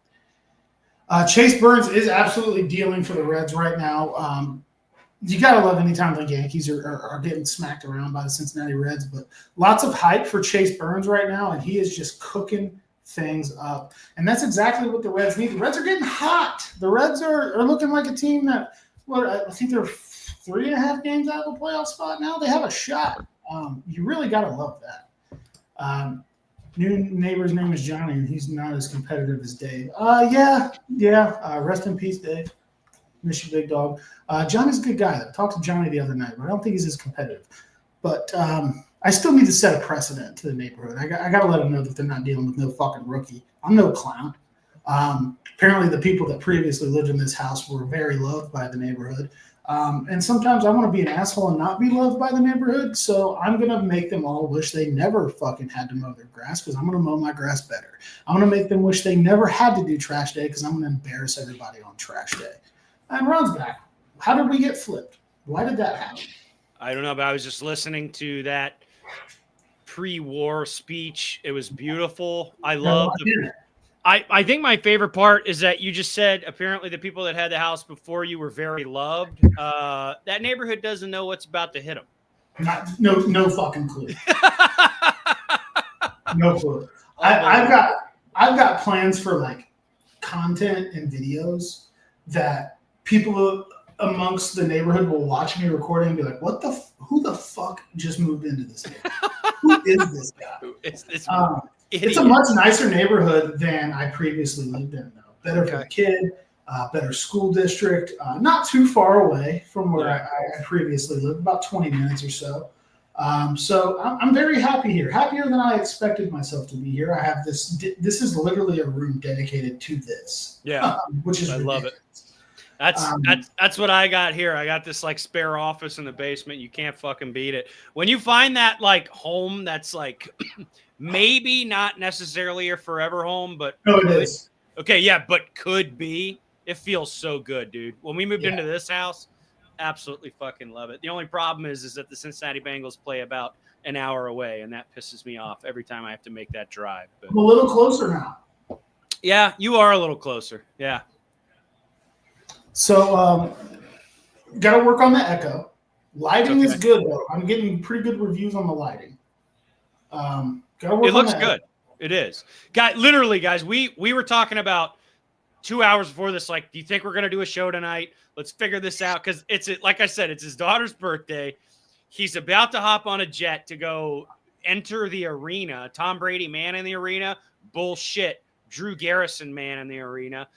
Chase Burns is absolutely dealing for the Reds right now. You got to love anytime the Yankees are getting smacked around by the Cincinnati Reds. But lots of hype for Chase Burns right now, and he is just cooking things up. And that's exactly what the Reds need. The Reds are getting hot. The Reds are looking like a team that, I think they're 3.5 games out of the playoff spot now. They have a shot. You really got to love that. New neighbor's name is Johnny, and he's not as competitive as Dave. Yeah. Rest in peace, Dave. Miss you, big dog. Johnny's a good guy. I talked to Johnny the other night, but I don't think he's as competitive. But I still need to set a precedent to the neighborhood. I got to let them know that they're not dealing with no fucking rookie. I'm no clown. Apparently, the people that previously lived in this house were very loved by the neighborhood. And sometimes I want to be an asshole and not be loved by the neighborhood. So I'm going to make them all wish they never fucking had to mow their grass, because I'm going to mow my grass better. I'm going to make them wish they never had to do trash day, because I'm going to embarrass everybody on trash day. And Ron's back. How did we get flipped? Why did that happen? I don't know, but I was just listening to that pre-war speech. It was beautiful. I love I think my favorite part is that you just said apparently the people that had the house before you were very loved. That neighborhood doesn't know what's about to hit them. No fucking clue. No clue. I've got plans for like content and videos that people amongst the neighborhood will watch me recording and be like, who the fuck just moved into this neighborhood? Who is this guy? Who is this it's a much nicer neighborhood than I previously lived in, though. Better for the kid, better school district, not too far away from where I previously lived, about 20 minutes or so. So I'm very happy here, happier than I expected myself to be here. I have this is literally a room dedicated to this. Yeah, which is I ridiculous. love it. That's what I got here. I got this like spare office in the basement. You can't fucking beat it. When you find that like home that's like Maybe not necessarily a forever home, but No, it could. is. Okay, yeah, but could be. It feels so good, dude. When we moved Yeah. into this house, absolutely fucking love it. The only problem is that the Cincinnati Bengals play about an hour away, and that pisses me off every time I have to make that drive. But I'm a little closer now. yeah, you are a little closer. Yeah. So, got to work on the echo. Lighting is Okay. good though. I'm getting pretty good reviews on the lighting. Got to work It on looks the good. It is. Literally, guys, we were talking about 2 hours before this, like, do you think we're going to do a show tonight? Let's figure this out. Because like I said, it's his daughter's birthday. He's about to hop on a jet to go enter the arena. Tom Brady, man in the arena. Bullshit. Drew Garrison, man in the arena.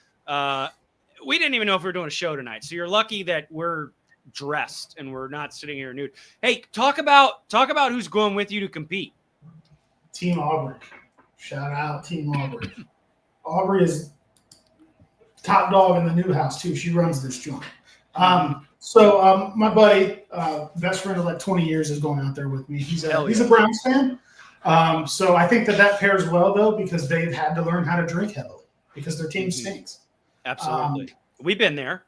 We didn't even know if we were doing a show tonight. So you're lucky that we're dressed and we're not sitting here nude. Hey, talk about who's going with you to compete. Team Aubrey. Shout out Team Aubrey. Aubrey is top dog in the new house too. She runs this joint. So my buddy, best friend of like 20 years, is going out there with me. He's a Browns fan. So I think that pairs well though, because they've had to learn how to drink heavily because their team stinks. Absolutely. We've been there.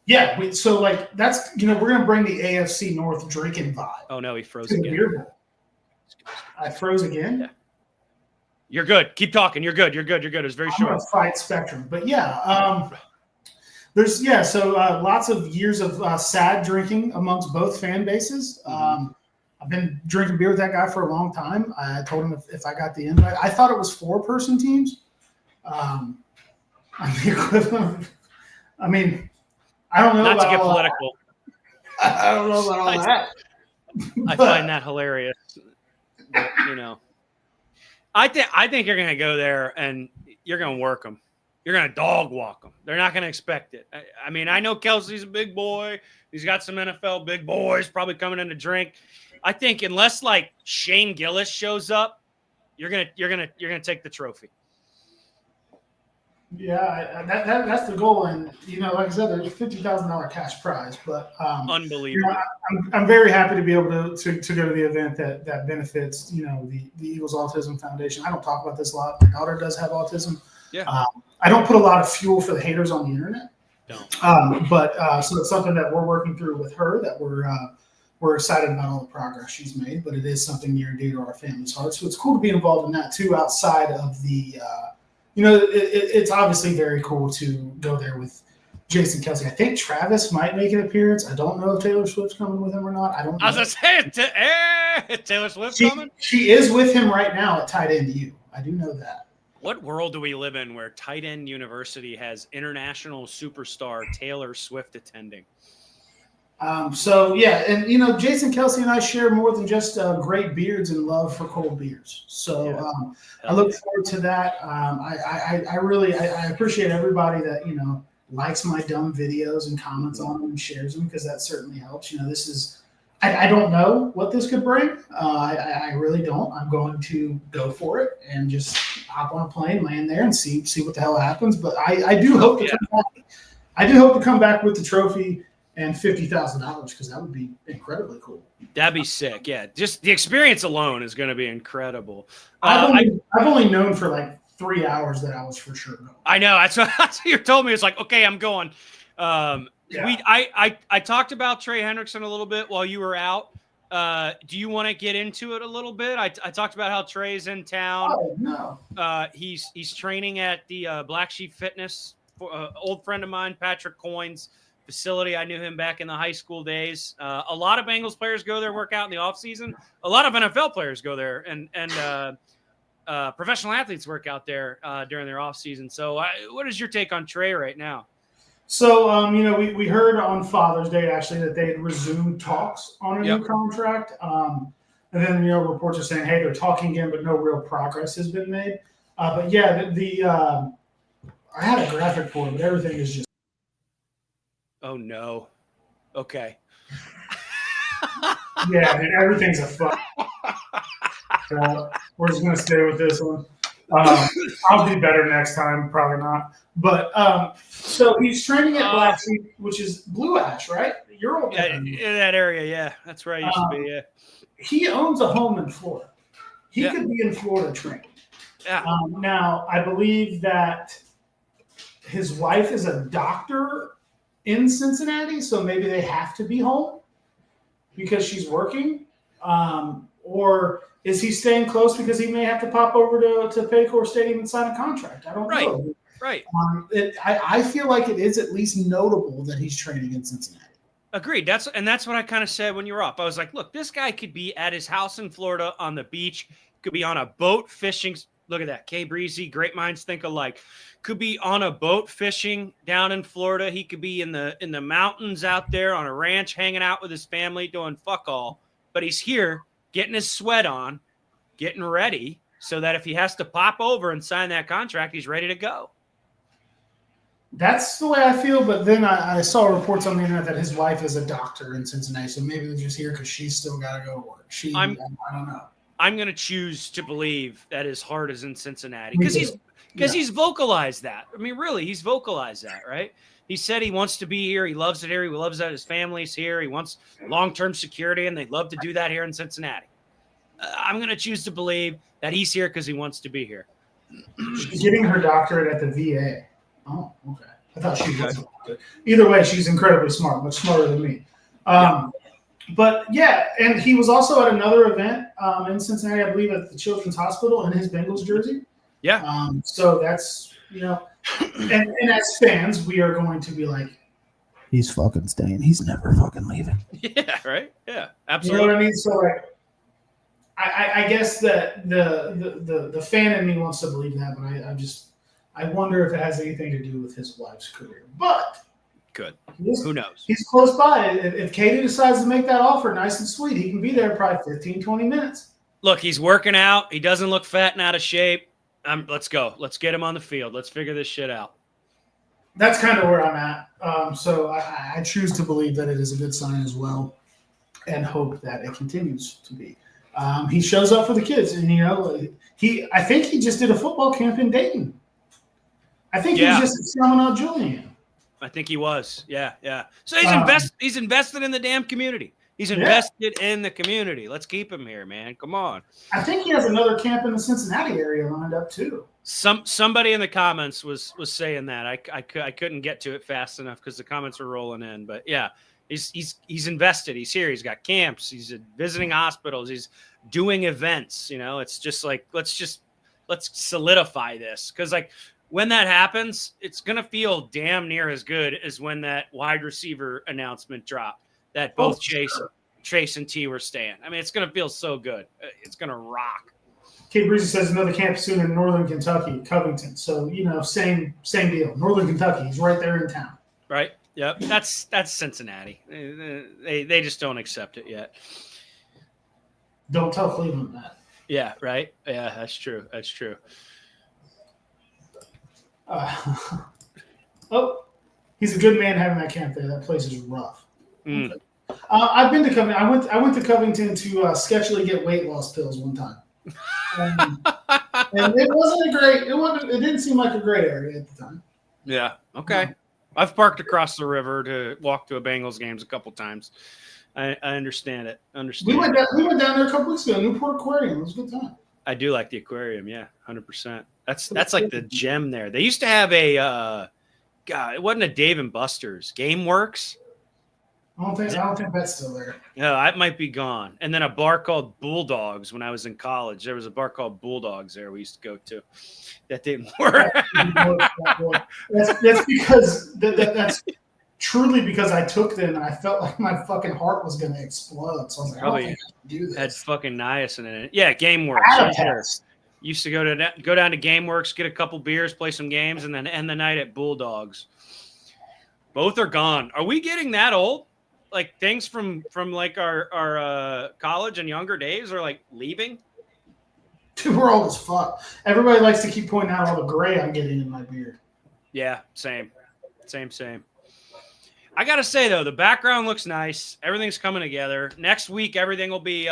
Yeah. So like that's, we're going to bring the AFC North drinking vibe. Oh no, he froze to the again. beer bowl. I froze again. Yeah. You're good. Keep talking. You're good. It's very short. I'm gonna fight Spectrum, but yeah, so lots of years of sad drinking amongst both fan bases. I've been drinking beer with that guy for a long time. I told him if I got the invite. I thought it was 4-person teams. I'm the equivalent. I mean, I don't know. Not about to get all political. that. I don't know about all that. I find that hilarious. But, I think you're going to go there and you're going to work them. You're going to dog walk them. They're not going to expect it. I mean, I know Kelsey's a big boy. He's got some NFL big boys probably coming in to drink. I think unless like Shane Gillis shows up, you're gonna take the trophy. Yeah, that's the goal, and like I said, there's a $50,000 cash prize, but unbelievable. I'm very happy to be able to go to the event that benefits the Eagles Autism Foundation. I don't talk about this a lot. My daughter does have autism. Yeah. I don't put a lot of fuel for the haters on the internet. Don't. But so it's something that we're working through with her, that we're excited about all the progress she's made, but it is something near and dear to our family's heart. So it's cool to be involved in that too, outside of the, it's obviously very cool to go there with Jason Kelsey. I think Travis might make an appearance. I don't know if Taylor Swift's coming with him or not. I don't know. I was going to say, Taylor Swift coming? She is with him right now at Tight End U. I do know that. What world do we live in where Tight End University has international superstar Taylor Swift attending? So yeah, and Jason Kelsey and I share more than just great beards and love for cold beers. So I look forward to that. I really appreciate everybody that likes my dumb videos and comments on them and shares them, because that certainly helps. This is I don't know what this could bring. I really don't. I'm going to go for it and just hop on a plane, land there, and see what the hell happens. But I do hope to come back. I do hope to come back with the trophy and $50,000, because that would be incredibly cool. That'd be sick. Yeah, just the experience alone is going to be incredible. I've only known for like 3 hours that I was for sure going. I know. That's what you told me. It's like, okay, I'm going. I talked about Trey Hendrickson a little bit while you were out. Do you want to get into it a little bit? I talked about how Trey's in town. Oh, no. He's training at the Black Sheep Fitness. Old friend of mine, Patrick Coyne's facility. I knew him back in the high school days. A lot of Bengals players go there, work out in the off season. A lot of NFL players go there, and professional athletes work out there during their off season. So what is your take on Trey right now? So, we heard on Father's Day, actually, that they had resumed talks on a new contract. And then, reports are saying, hey, they're talking again, but no real progress has been made. But yeah, I had a graphic for it, but everything is just. Oh, no. Okay. Yeah, dude, everything's a fuck. We're just going to stay with this one. I'll be better next time, probably not. But so he's training at Black Sheep, which is Blue Ash, right? You're over in that area, yeah. That's where I used to be, yeah. He owns a home in Florida. He could be in Florida training. Yeah. Now, I believe that his wife is a doctor in Cincinnati, so maybe they have to be home because she's working. Or is he staying close because he may have to pop over to Paycor Stadium and sign a contract? I don't know. Right. I feel like it is at least notable that he's training in Cincinnati. Agreed. That's what I kind of said when you were up. I was like, look, this guy could be at his house in Florida on the beach, could be on a boat fishing. Look at that. K Breezy, great minds think alike. Could be on a boat fishing down in Florida. He could be in the mountains out there on a ranch hanging out with his family doing fuck all. But he's here getting his sweat on, getting ready so that if he has to pop over and sign that contract, he's ready to go. That's the way I feel, but then I saw reports on the internet that his wife is a doctor in Cincinnati, so maybe they're just here because she's still got to go to work. I don't know. I'm going to choose to believe that his heart is in Cincinnati because he's vocalized that. I mean, really, he's vocalized that, right? He said he wants to be here. He loves it here. He loves that his family's here. He wants long-term security, and they'd love to do that here in Cincinnati. I'm going to choose to believe that he's here because he wants to be here. She's getting her doctorate at the VA. Oh, okay. I thought she was. Either way, she's incredibly smart, much smarter than me. But yeah, and he was also at another event in Cincinnati, I believe, at the Children's Hospital in his Bengals jersey. Yeah. So that's, and as fans, we are going to be like, he's fucking staying. He's never fucking leaving. Yeah, right? Yeah, absolutely. You know what I mean? So like, I guess that the fan in me wants to believe that, but I wonder if it has anything to do with his wife's career. But good. Who knows? He's close by. If Katie decides to make that offer, nice and sweet, he can be there probably 15, 20 minutes. Look, he's working out. He doesn't look fat and out of shape. Let's go. Let's get him on the field. Let's figure this shit out. That's kind of where I'm at. So I choose to believe that it is a good sign as well and hope that it continues to be. He shows up for the kids, and I think he just did a football camp in Dayton. I think he was just selling out Julian. I think he was. Yeah. So he's invested in the damn community. He's invested in the community. Let's keep him here, man. Come on. I think he has another camp in the Cincinnati area lined up too. Somebody in the comments was saying that. I couldn't get to it fast enough because the comments were rolling in. But yeah, he's invested. He's here. He's got camps. He's visiting hospitals. He's doing events. It's just like let's solidify this because like. When that happens, it's going to feel damn near as good as when that wide receiver announcement dropped that both Chase and T were staying. I mean, it's going to feel so good. It's going to rock. Kate Breezy says another camp soon in Northern Kentucky, Covington. So, same deal. Northern Kentucky. He's right there in town. Right. Yep. That's Cincinnati. They just don't accept it yet. Don't tell Cleveland that. Yeah. Right. Yeah, that's true. That's true. He's a good man having that camp there. That place is rough. I've been to Covington. I went to Covington to sketchily get weight loss pills one time, and it wasn't a great. It didn't seem like a great area at the time. Yeah. Okay. I've parked across the river to walk to a Bengals games a couple times. I understand it. We went down there a couple weeks ago. Newport Aquarium. It was a good time. I do like the aquarium. Yeah, 100%. That's like the gem there. They used to have it wasn't a Dave & Buster's. GameWorks. I don't think that's still there. No, that might be gone. And then a bar called Bulldogs when I was in college. There was a bar called Bulldogs there we used to go to. That didn't work. That's because that's truly because I took them and I felt like my fucking heart was going to explode. So I was like, probably I don't think I can do this. Had fucking niacin in it. Yeah, GameWorks. Used to go down to GameWorks, get a couple beers, play some games, and then end the night at Bulldogs. Both are gone. Are we getting that old? Like things from like our college and younger days are like leaving? Dude, we're old as fuck. Everybody likes to keep pointing out all the gray I'm getting in my beard. Yeah, same. I got to say, though, the background looks nice. Everything's coming together. Next week, everything will be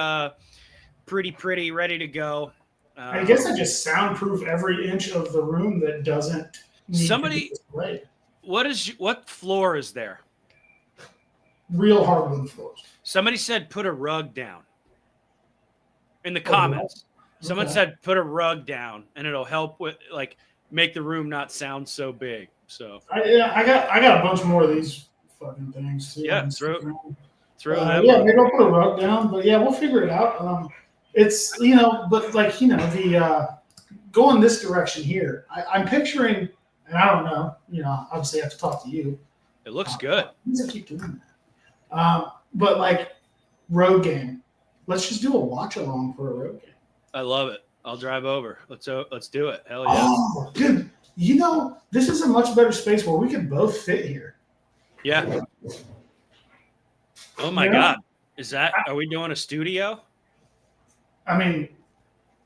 pretty, ready to go. I guess I just soundproof every inch of the room that doesn't need to be displayed. What floor is there? Real hardwood floors. Somebody said put a rug down in the comments. Someone said put a rug down, and it'll help with like make the room not sound so big. So I got a bunch more of these fucking things too. yeah, throw them. Yeah, maybe I'll put a rug down, but yeah, we'll figure it out. It's but like the going this direction here. I'm picturing, and I don't know. Obviously, I have to talk to you. It looks good. I keep doing that. But like road game, let's just do a watch along for a road game. I love it. I'll drive over. Let's do it. Hell yeah. Oh, dude. This is a much better space where we could both fit here. Yeah. Oh my God. Are we doing a studio? I mean,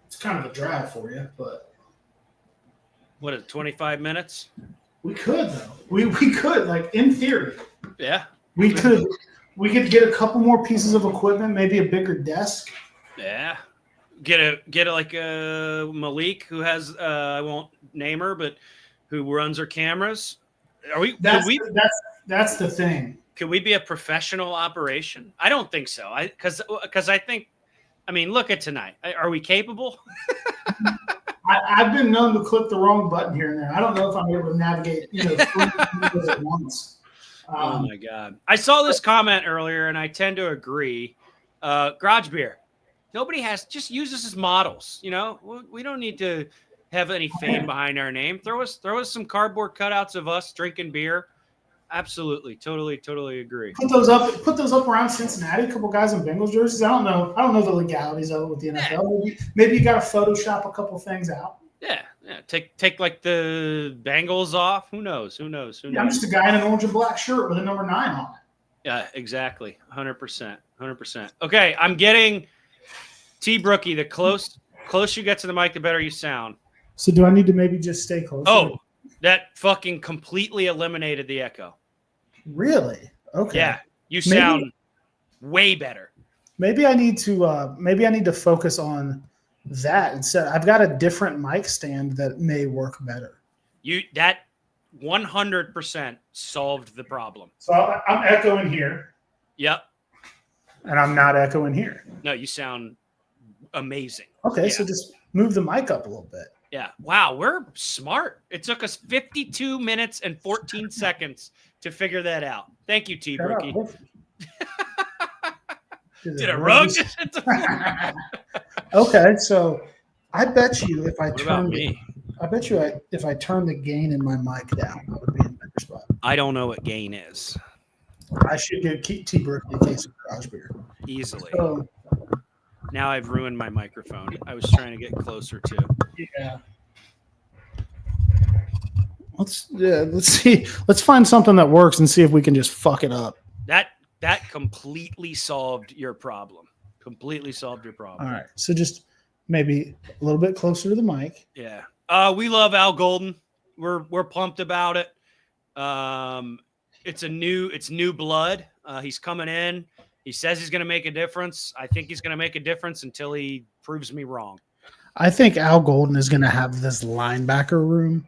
it's kind of a drive for you, but what is it, 25 minutes? We could though. We could, like, in theory. Yeah. We could get a couple more pieces of equipment, maybe a bigger desk. Yeah. Get a like a Malik who has I won't name her, but who runs her cameras. That's the thing. Could we be a professional operation? I don't think so. Because I think, I mean, look at tonight. Are we capable? I've been known to click the wrong button here and there. I don't know if I'm able to navigate, 3 videos at once. Oh my God! I saw this comment earlier, and I tend to agree. Garage beer. Nobody has. Just use us as models. We don't need to have any fame behind our name. Throw us some cardboard cutouts of us drinking beer. Absolutely, totally agree. Put those up around Cincinnati. A couple guys in Bengals jerseys. I don't know the legalities of it with the NFL. Yeah. Maybe you got to Photoshop a couple things out. Yeah. Take like the Bengals off. Who knows? Yeah, I'm just a guy in an orange and black shirt with a number 9 on it. Yeah, exactly. 100%. Okay, I'm getting T-Brookie. The close you get to the mic, the better you sound. So do I need to maybe just stay close? Oh, that fucking completely eliminated the echo. Really? Okay. Yeah, you sound way better. Maybe I need to focus on that instead. I've got a different mic stand that may work better. That 100% solved the problem. So I'm echoing here. Yep. And I'm not echoing here. No, you sound amazing. Okay, so just move the mic up a little bit. Yeah. Wow, we're smart. It took us 52 minutes and 14 seconds to figure that out. Thank you, T-Brookie. Did a rug just hit the floor? Okay, so I bet you if I turn the gain in my mic down, I would be in a better spot. I don't know what gain is. I should keep T-Brookie a case of garage beer. Easily. So, now I've ruined my microphone. I was trying to get closer to. Yeah. Let's see. Let's find something that works and see if we can just fuck it up. That completely solved your problem. All right. So just maybe a little bit closer to the mic. Yeah. We love Al Golden. We're pumped about it. It's new blood. He's coming in. He says he's going to make a difference. I think he's going to make a difference until he proves me wrong. I think Al Golden is going to have this linebacker room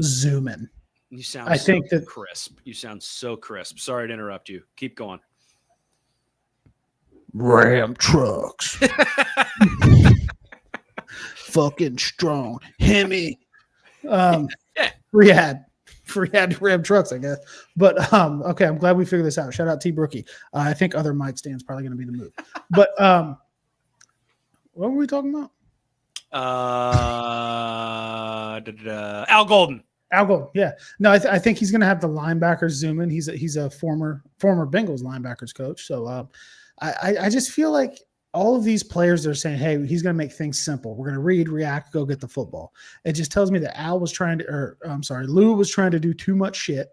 zooming. You sound crisp. You sound so crisp. Sorry to interrupt you. Keep going. Ram trucks. Fucking strong. Hemi. Free ad Ram trucks, I guess. But okay, I'm glad we figured this out. Shout out T-Brookie. I think other mic stands probably going to be the move. But what were we talking about? Al Golden. Al Golden, yeah. No, I think he's going to have the linebackers zoom in. He's a former Bengals linebackers coach. So I just feel like all of these players are saying, hey, he's going to make things simple. We're going to read, react, go get the football. It just tells me that Lou was trying to do too much shit,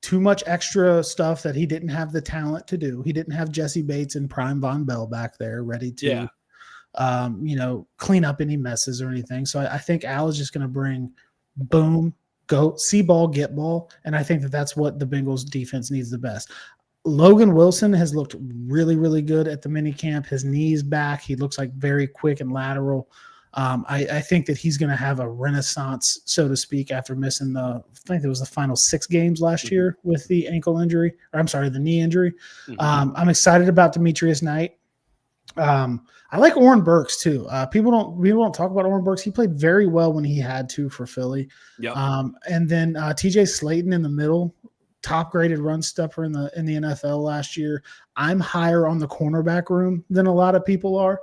too much extra stuff that he didn't have the talent to do. He didn't have Jesse Bates and Prime Von Bell back there ready to, clean up any messes or anything. So I think Al is just going to bring boom, go, see ball, get ball. And I think that's what the Bengals defense needs the best. Logan Wilson has looked really, really good at the mini camp. His knee's back. He looks like very quick and lateral. I think that he's going to have a renaissance, so to speak, after missing I think it was the final 6 games last year with the the knee injury. I'm excited about Demetrius Knight. I like Oren Burks too. People don't talk about Oren Burks. He played very well when he had to for Philly. Yep. And then TJ Slayton in the middle, top graded run stopper in the NFL last year. I'm higher on the cornerback room than a lot of people are.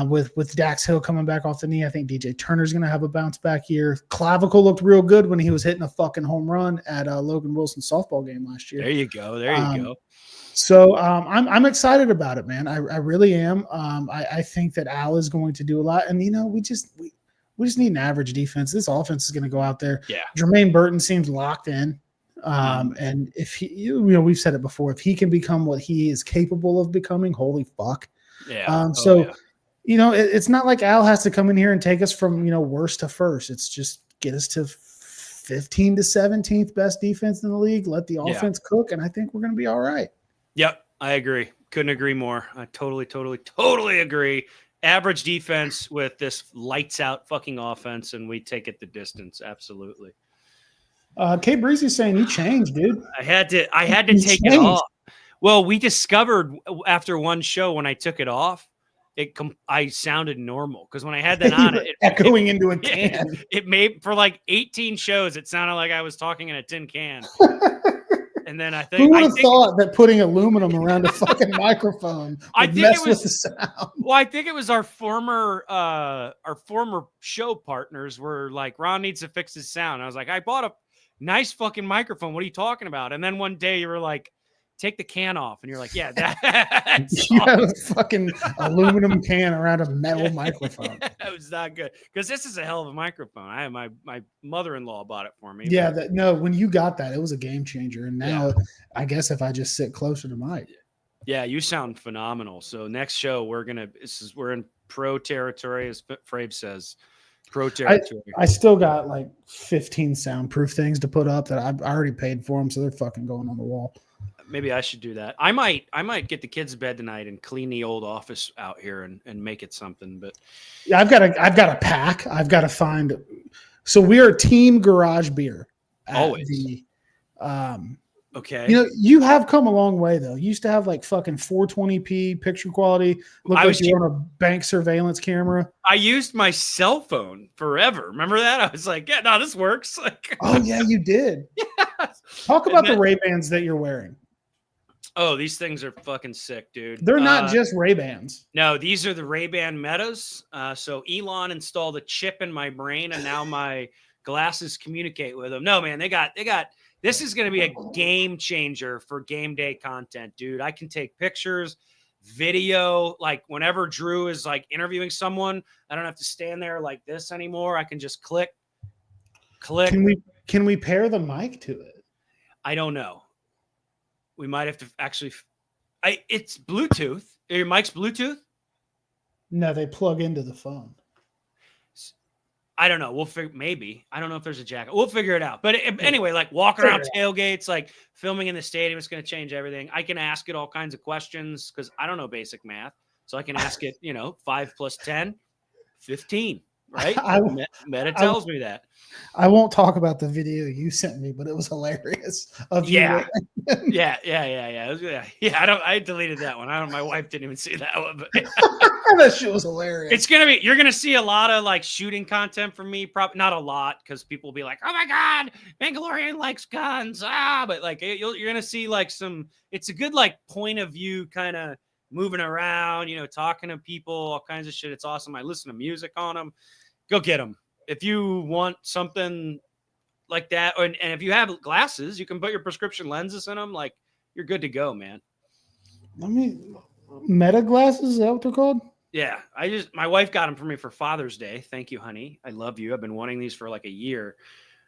With Dax Hill coming back off the knee, I think DJ Turner's going to have a bounce back year. Clavicle looked real good when he was hitting a fucking home run at Logan Wilson's softball game last year. There you go. There you go. So I'm excited about it, man. I really am. I think that Al is going to do a lot, and we just need an average defense. This offense is going to go out there. Yeah. Jermaine Burton seems locked in, and if he, we've said it before, if he can become what he is capable of becoming, holy fuck. Yeah. It's not like Al has to come in here and take us from worst to first. It's just get us to 15 to 17th best defense in the league. Let the offense cook, and I think we're going to be all right. Yep, I agree. Couldn't agree more. I totally agree. Average defense with this lights out fucking offense, and we take it the distance. Absolutely. Kate Breezy's saying you changed, dude. I had to take it off. Well, we discovered after one show when I took it off, I sounded normal because when I had that on, echoing into a can. It made for like 18 shows. It sounded like I was talking in a tin can. And then who would have thought that putting aluminum around a fucking microphone would mess with the sound? Well, I think it was our former show partners were like, Ron needs to fix his sound. I was like, I bought a nice fucking microphone. What are you talking about? And then one day you were like, take the can off, and you're like, yeah, that's you have a fucking aluminum can around a metal microphone. That was not good because this is a hell of a microphone. I have my mother-in-law bought it for me. Yeah, when you got that, it was a game changer. And now, I guess if I just sit closer to Mike, yeah, you sound phenomenal. So next show we're in pro territory, as Frabe says. Pro territory. I still got like 15 soundproof things to put up that I already paid for them, so they're fucking going on the wall. Maybe I should do that. I might get the kids to bed tonight and clean the old office out here and make it something. But yeah, I've got a pack. I've got to find. So we are Team Garage Beer. Always. Okay. You have come a long way though. You used to have like fucking 420p picture quality. Look like you were on a bank surveillance camera. I used my cell phone forever. Remember that? I was like, yeah, no, this works. Like, oh yeah, you did. Yeah. Talk about the Ray-Bans that you're wearing. Oh, these things are fucking sick, dude. They're not just Ray-Bans. No, these are the Ray-Ban Metas. So Elon installed a chip in my brain, and now my glasses communicate with them. No, man, they got. This is going to be a game changer for game day content, dude. I can take pictures, video. Like whenever Drew is like interviewing someone, I don't have to stand there like this anymore. I can just click. Can we pair the mic to it? I don't know. We might have to actually. It's Bluetooth. Are your mics Bluetooth? No, they plug into the phone. I don't know. We'll figure. Maybe I don't know if there's a jack. We'll figure it out. But anyway, like walking around tailgates, like filming in the stadium, it's going to change everything. I can ask it all kinds of questions because I don't know basic math, so I can ask it. 5 + 10, 15. Right? Meta tells me that. I won't talk about the video you sent me, but it was hilarious. Yeah. I deleted that one. My wife didn't even see that one, but that shit was hilarious. You're gonna see a lot of like shooting content from me. Probably not a lot because people will be like, "Oh my god, Mandalorian likes guns." But like you're gonna see like some. It's a good like point of view kind of moving around, talking to people, all kinds of shit. It's awesome. I listen to music on them. Go get them. If you want something like that, and if you have glasses, you can put your prescription lenses in them. Like, you're good to go, man. Meta glasses, is that what they're called? Yeah. My wife got them for me for Father's Day. Thank you, honey. I love you. I've been wanting these for like a year.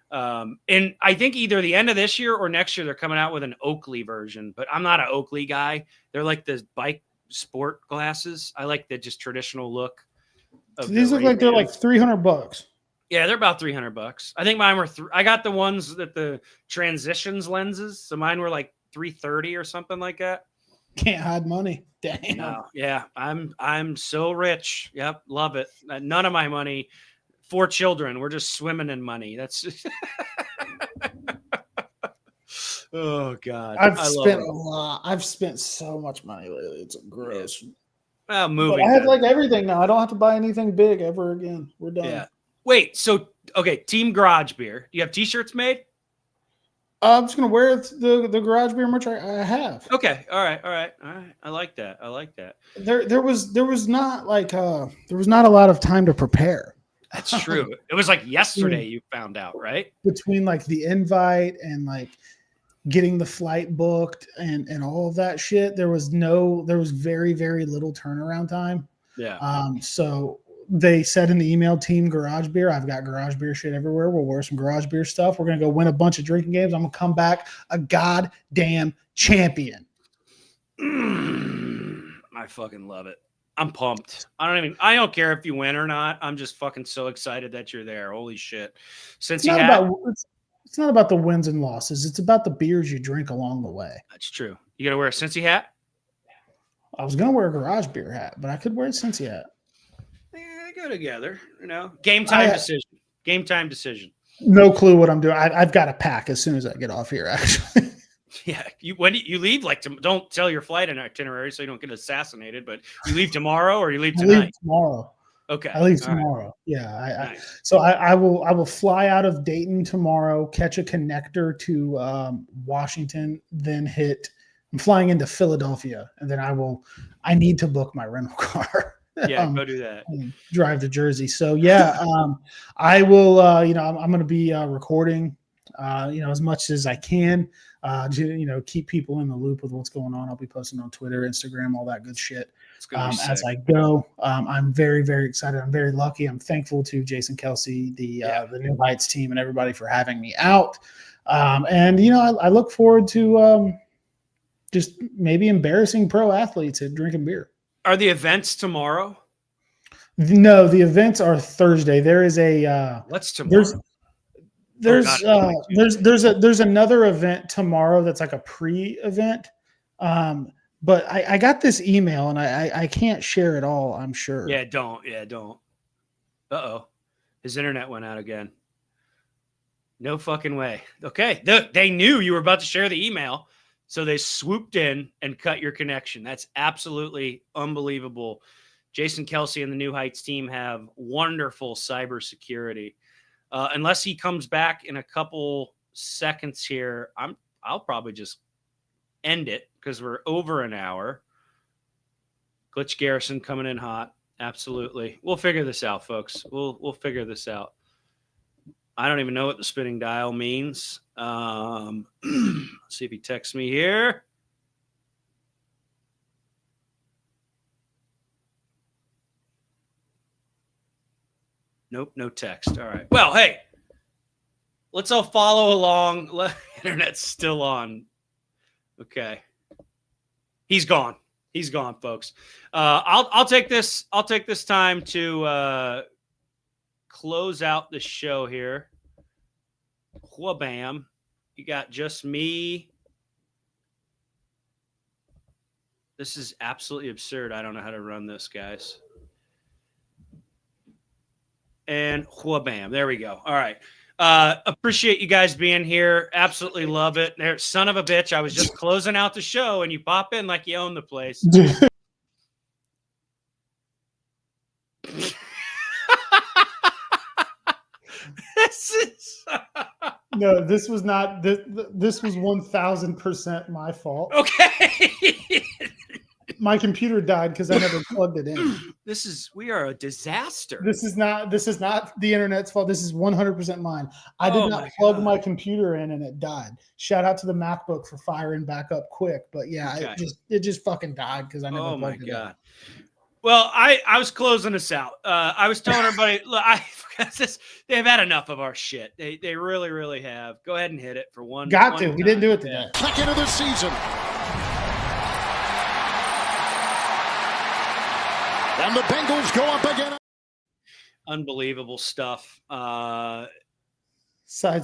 And I think either the end of this year or next year, they're coming out with an Oakley version, but I'm not an Oakley guy. They're like the bike sport glasses. I like the just traditional look. So these look like they're like $300. Yeah, they're about $300. I think mine were. I got the ones that the transitions lenses. So mine were like $330 or something like that. Can't hide money. Damn. No, yeah, I'm so rich. Yep, love it. None of my money. 4 children. We're just swimming in money. That's. Oh God, I've spent a lot. I've spent so much money lately. It's gross. But moving. I have like everything now. I don't have to buy anything big ever again. We're done. Yeah. Wait. So okay, Team Garage Beer. Do you have T-shirts made? I'm just gonna wear the garage beer merch I have. Okay. All right. I like that. There was not like there was not a lot of time to prepare. That's true. It was like yesterday you found out, right? Between like the invite and like getting the flight booked and all of that shit, there was very, very little turnaround time. Yeah. So they said in the email, Team Garage Beer, I've got garage beer shit everywhere. We'll wear some garage beer stuff. We're going to go win a bunch of drinking games. I'm going to come back a goddamn champion. I fucking love it. I'm pumped. I don't care if you win or not. I'm just fucking so excited that you're there. Holy shit. It's not about the wins and losses. It's about the beers you drink along the way. That's true. You got to wear a Cincy hat? I was going to wear a garage beer hat, but I could wear a Cincy hat. They go together, Game time decision. No clue what I'm doing. I've got to pack as soon as I get off here, actually. Yeah. When you leave, don't tell your flight itinerary so you don't get assassinated, but you leave tomorrow or you leave tonight? I leave tomorrow. Okay. I leave tomorrow. Right. Yeah. Nice. I will fly out of Dayton tomorrow, catch a connector to Washington, then I'm flying into Philadelphia, and then I need to book my rental car. Yeah, go do that. Drive to Jersey. So yeah, I will. I'm going to be recording, as much as I can. To keep people in the loop with what's going on. I'll be posting on Twitter, Instagram, all that good shit as I go. I'm very, very excited. I'm very lucky. I'm thankful to Jason Kelsey, the New Heights team, and everybody for having me out. I look forward to just maybe embarrassing pro athletes at drinking beer. Are the events tomorrow? No, the events are Thursday. There is a what's tomorrow? There's another event tomorrow that's like a pre-event. But I got this email and I can't share it all, I'm sure. Yeah, don't. Uh-oh. His internet went out again. No fucking way. Okay. They knew you were about to share the email, so they swooped in and cut your connection. That's absolutely unbelievable. Jason Kelsey and the New Heights team have wonderful cybersecurity. Unless he comes back in a couple seconds here, I'll probably just end it because we're over an hour. Glitch Garrison coming in hot. Absolutely. We'll figure this out, folks. We'll figure this out. I don't even know what the spinning dial means. Let's see if he texts me here. Nope, no text. All right. Well, hey, let's all follow along. Internet's still on. Okay. He's gone. He's gone, folks. I'll take this time to close out the show here. Wha-bam. You got just me. This is absolutely absurd. I don't know how to run this, guys. And wha-bam. There we go. All right. Appreciate you guys being here. Absolutely love it. There, son of a bitch. I was just closing out the show and you pop in like you own the place. This is no, this was not this was 1000% my fault. Okay. My computer died because I never plugged it in. We are a disaster. This is not the internet's fault. This is 100% mine. I did not plug my computer in and it died. Shout out to the MacBook for firing back up quick. But yeah, okay. it just fucking died because I never plugged it in. Well, I was closing us out. I was telling everybody, look, they've had enough of our shit. They really, really have. Go ahead and hit it for one. Got to. We didn't do it today. Second of the season. And the Bengals go up again. Unbelievable stuff. Side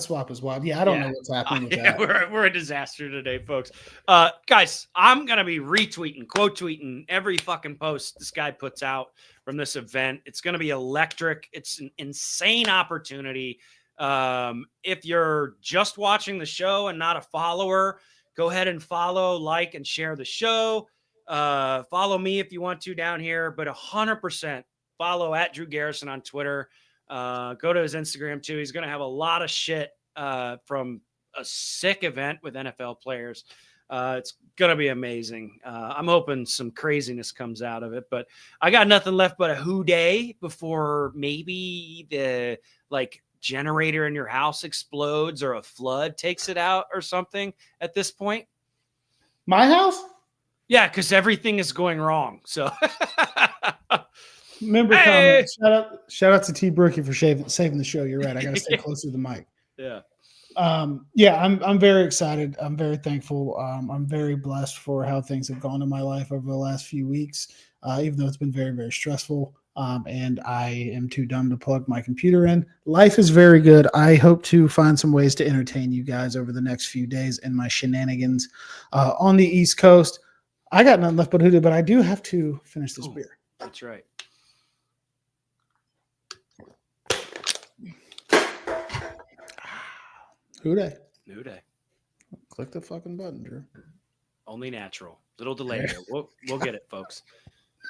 swap is wild. Yeah, I don't know what's happening with that. We're a disaster today, folks. Guys, I'm going to be retweeting, quote tweeting every fucking post this guy puts out from this event. It's going to be electric. It's an insane opportunity. If you're just watching the show and not a follower, go ahead and follow, like, and share the show. Follow me if you want to down here, but 100% follow at Drew Garrison on Twitter. Go to his Instagram too. He's going to have a lot of shit from a sick event with NFL players. It's going to be amazing. I'm hoping some craziness comes out of it, but I got nothing left but a who day before maybe the generator in your house explodes or a flood takes it out or something at this point. My house? Yeah, because everything is going wrong. So member comment. Shout out to T Brookie for saving the show. You're right. I gotta stay close to the mic. Yeah. I'm very excited. I'm very thankful. I'm very blessed for how things have gone in my life over the last few weeks, even though it's been very, very stressful. And I am too dumb to plug my computer in. Life is very good. I hope to find some ways to entertain you guys over the next few days in my shenanigans on the East Coast. I got nothing left but hoodoo, but I do have to finish this beer. That's right. Who day? New day. Click the fucking button, Drew. Only natural. Little delay here. We'll get it, folks.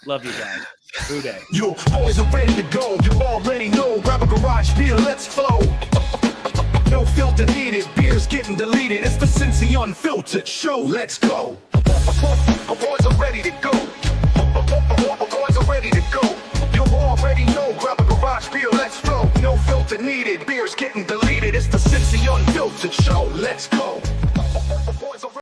Love you guys. Who day? Your boys are ready to go. You already know. Grab a garage beer, let's flow. No filter needed. Beer's getting deleted. It's the Cincy Unfiltered show. Let's go. Our boys are ready to go. Our boys are ready to go. You already know. Grab a garage beer, let's flow. No filter needed. Beer's getting deleted. It's the Cincy Unfiltered show. Let's go.